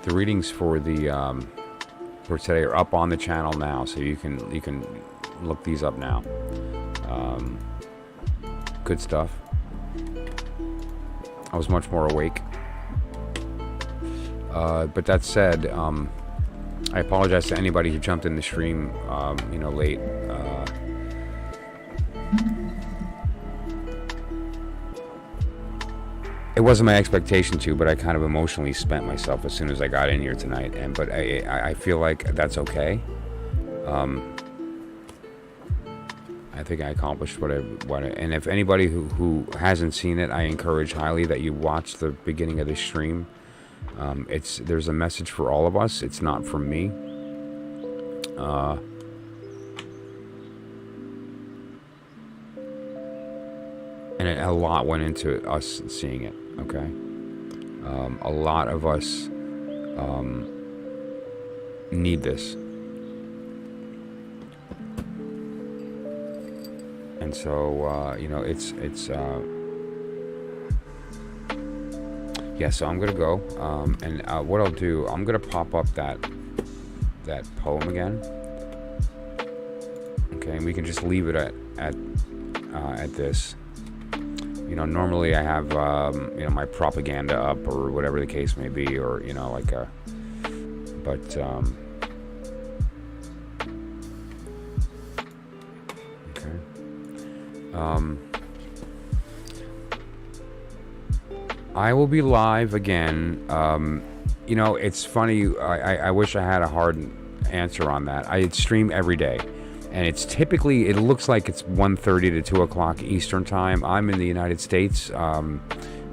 The readings for for today are up on the channel now, so you can look these up now. Good stuff. I was much more awake. But that said, I apologize to anybody who jumped in the stream, late. It wasn't my expectation to, but I kind of emotionally spent myself as soon as I got in here tonight. But I feel like that's okay. I think I accomplished what I and if anybody who hasn't seen it, I encourage highly that you watch the beginning of this stream. There's a message for all of us. It's not from me. And a lot went into us seeing it, okay? A lot of us need this. And so, you know, yeah, so I'm going to go. And what I'll do, I'm going to pop up that poem again. Okay, and we can just leave it at this. You know, normally I have, you know, my propaganda up or whatever the case may be, or, you know, like but, okay. I will be live again. You know, it's funny. I wish I had a hard answer on that. I stream every day. And it's typically, it looks like it's 1:30 to 2 o'clock Eastern time. I'm in the United States,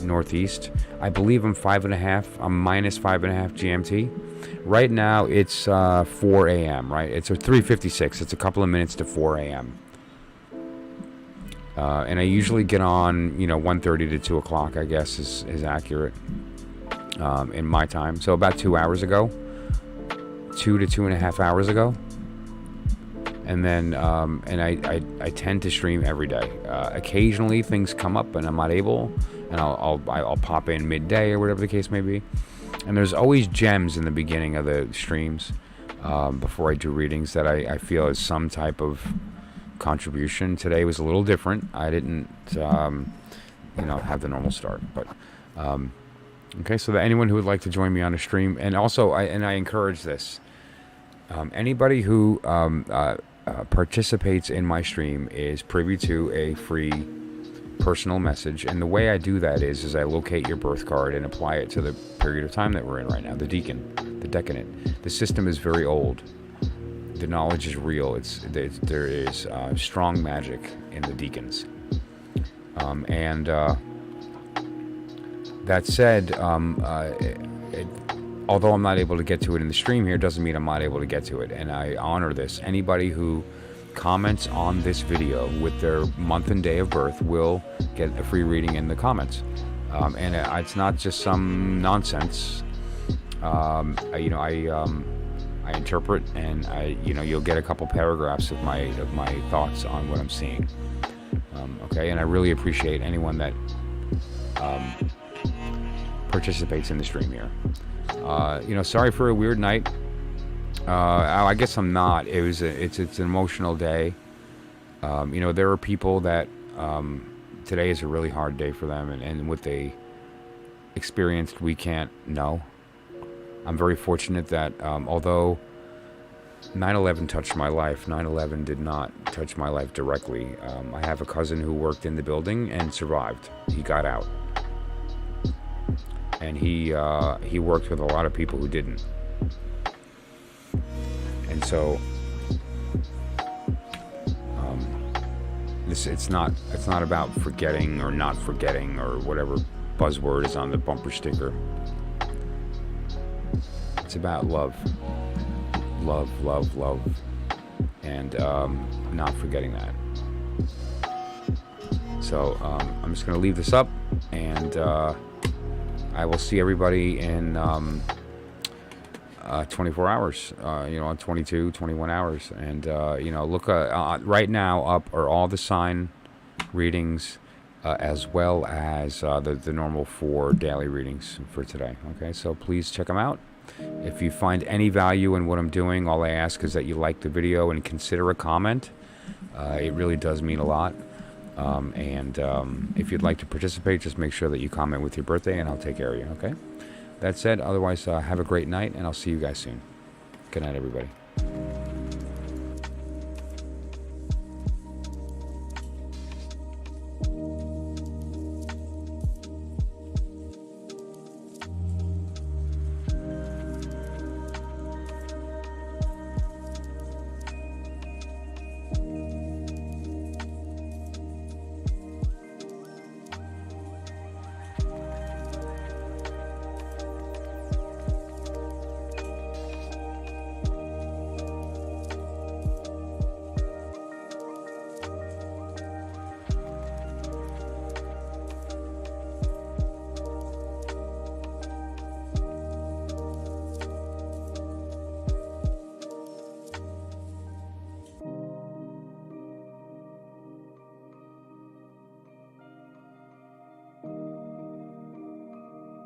Northeast. I believe I'm 5.5. I'm minus 5.5 GMT. Right now, it's 4 a.m., right? It's 3:56. It's a couple of minutes to 4 a.m. And I usually get on, you know, 1:30 to 2 o'clock, I guess, is accurate in my time. So about 2 hours ago. 2 to 2.5 hours ago. And then, and I tend to stream every day. Occasionally things come up and I'm not able, and I'll pop in midday or whatever the case may be. And there's always gems in the beginning of the streams before I do readings that I feel is some type of contribution. Today was a little different. I didn't, you know, have the normal start, but okay. So that anyone who would like to join me on a stream, and also I encourage this. Anybody who participates in my stream is privy to a free personal message, and the way I do that is I locate your birth card and apply it to the period of time that we're in right now, the decadent. The system is very old. The knowledge is real. There is strong magic in the Deacons, and that said, although I'm not able to get to it in the stream here, doesn't mean I'm not able to get to it. And I honor this. Anybody who comments on this video with their month and day of birth will get a free reading in the comments. And it's not just some nonsense. You know, I interpret, and you know, you'll get a couple paragraphs of my thoughts on what I'm seeing. Okay, and I really appreciate anyone that participates in the stream here. You know, sorry for a weird night. I guess I'm not. It's an emotional day. You know, there are people that today is a really hard day for them, and what they experienced, we can't know. I'm very fortunate that although 9/11 touched my life, 9/11 did not touch my life directly. I have a cousin who worked in the building and survived. He got out. And he worked with a lot of people who didn't. And so it's not about forgetting or not forgetting or whatever buzzword is on the bumper sticker. It's about love, and not forgetting that. So I'm just gonna leave this up, and I will see everybody in 24 hours, you know, 22, 21 hours. And, you know, look, right now up are all the sign readings, as well as the normal 4 daily readings for today. Okay, so please check them out. If you find any value in what I'm doing, all I ask is that you like the video and consider a comment. It really does mean a lot. And if you'd like to participate, just make sure that you comment with your birthday, and I'll take care of you, okay? That said, otherwise, have a great night, and I'll see you guys soon. Good night, everybody.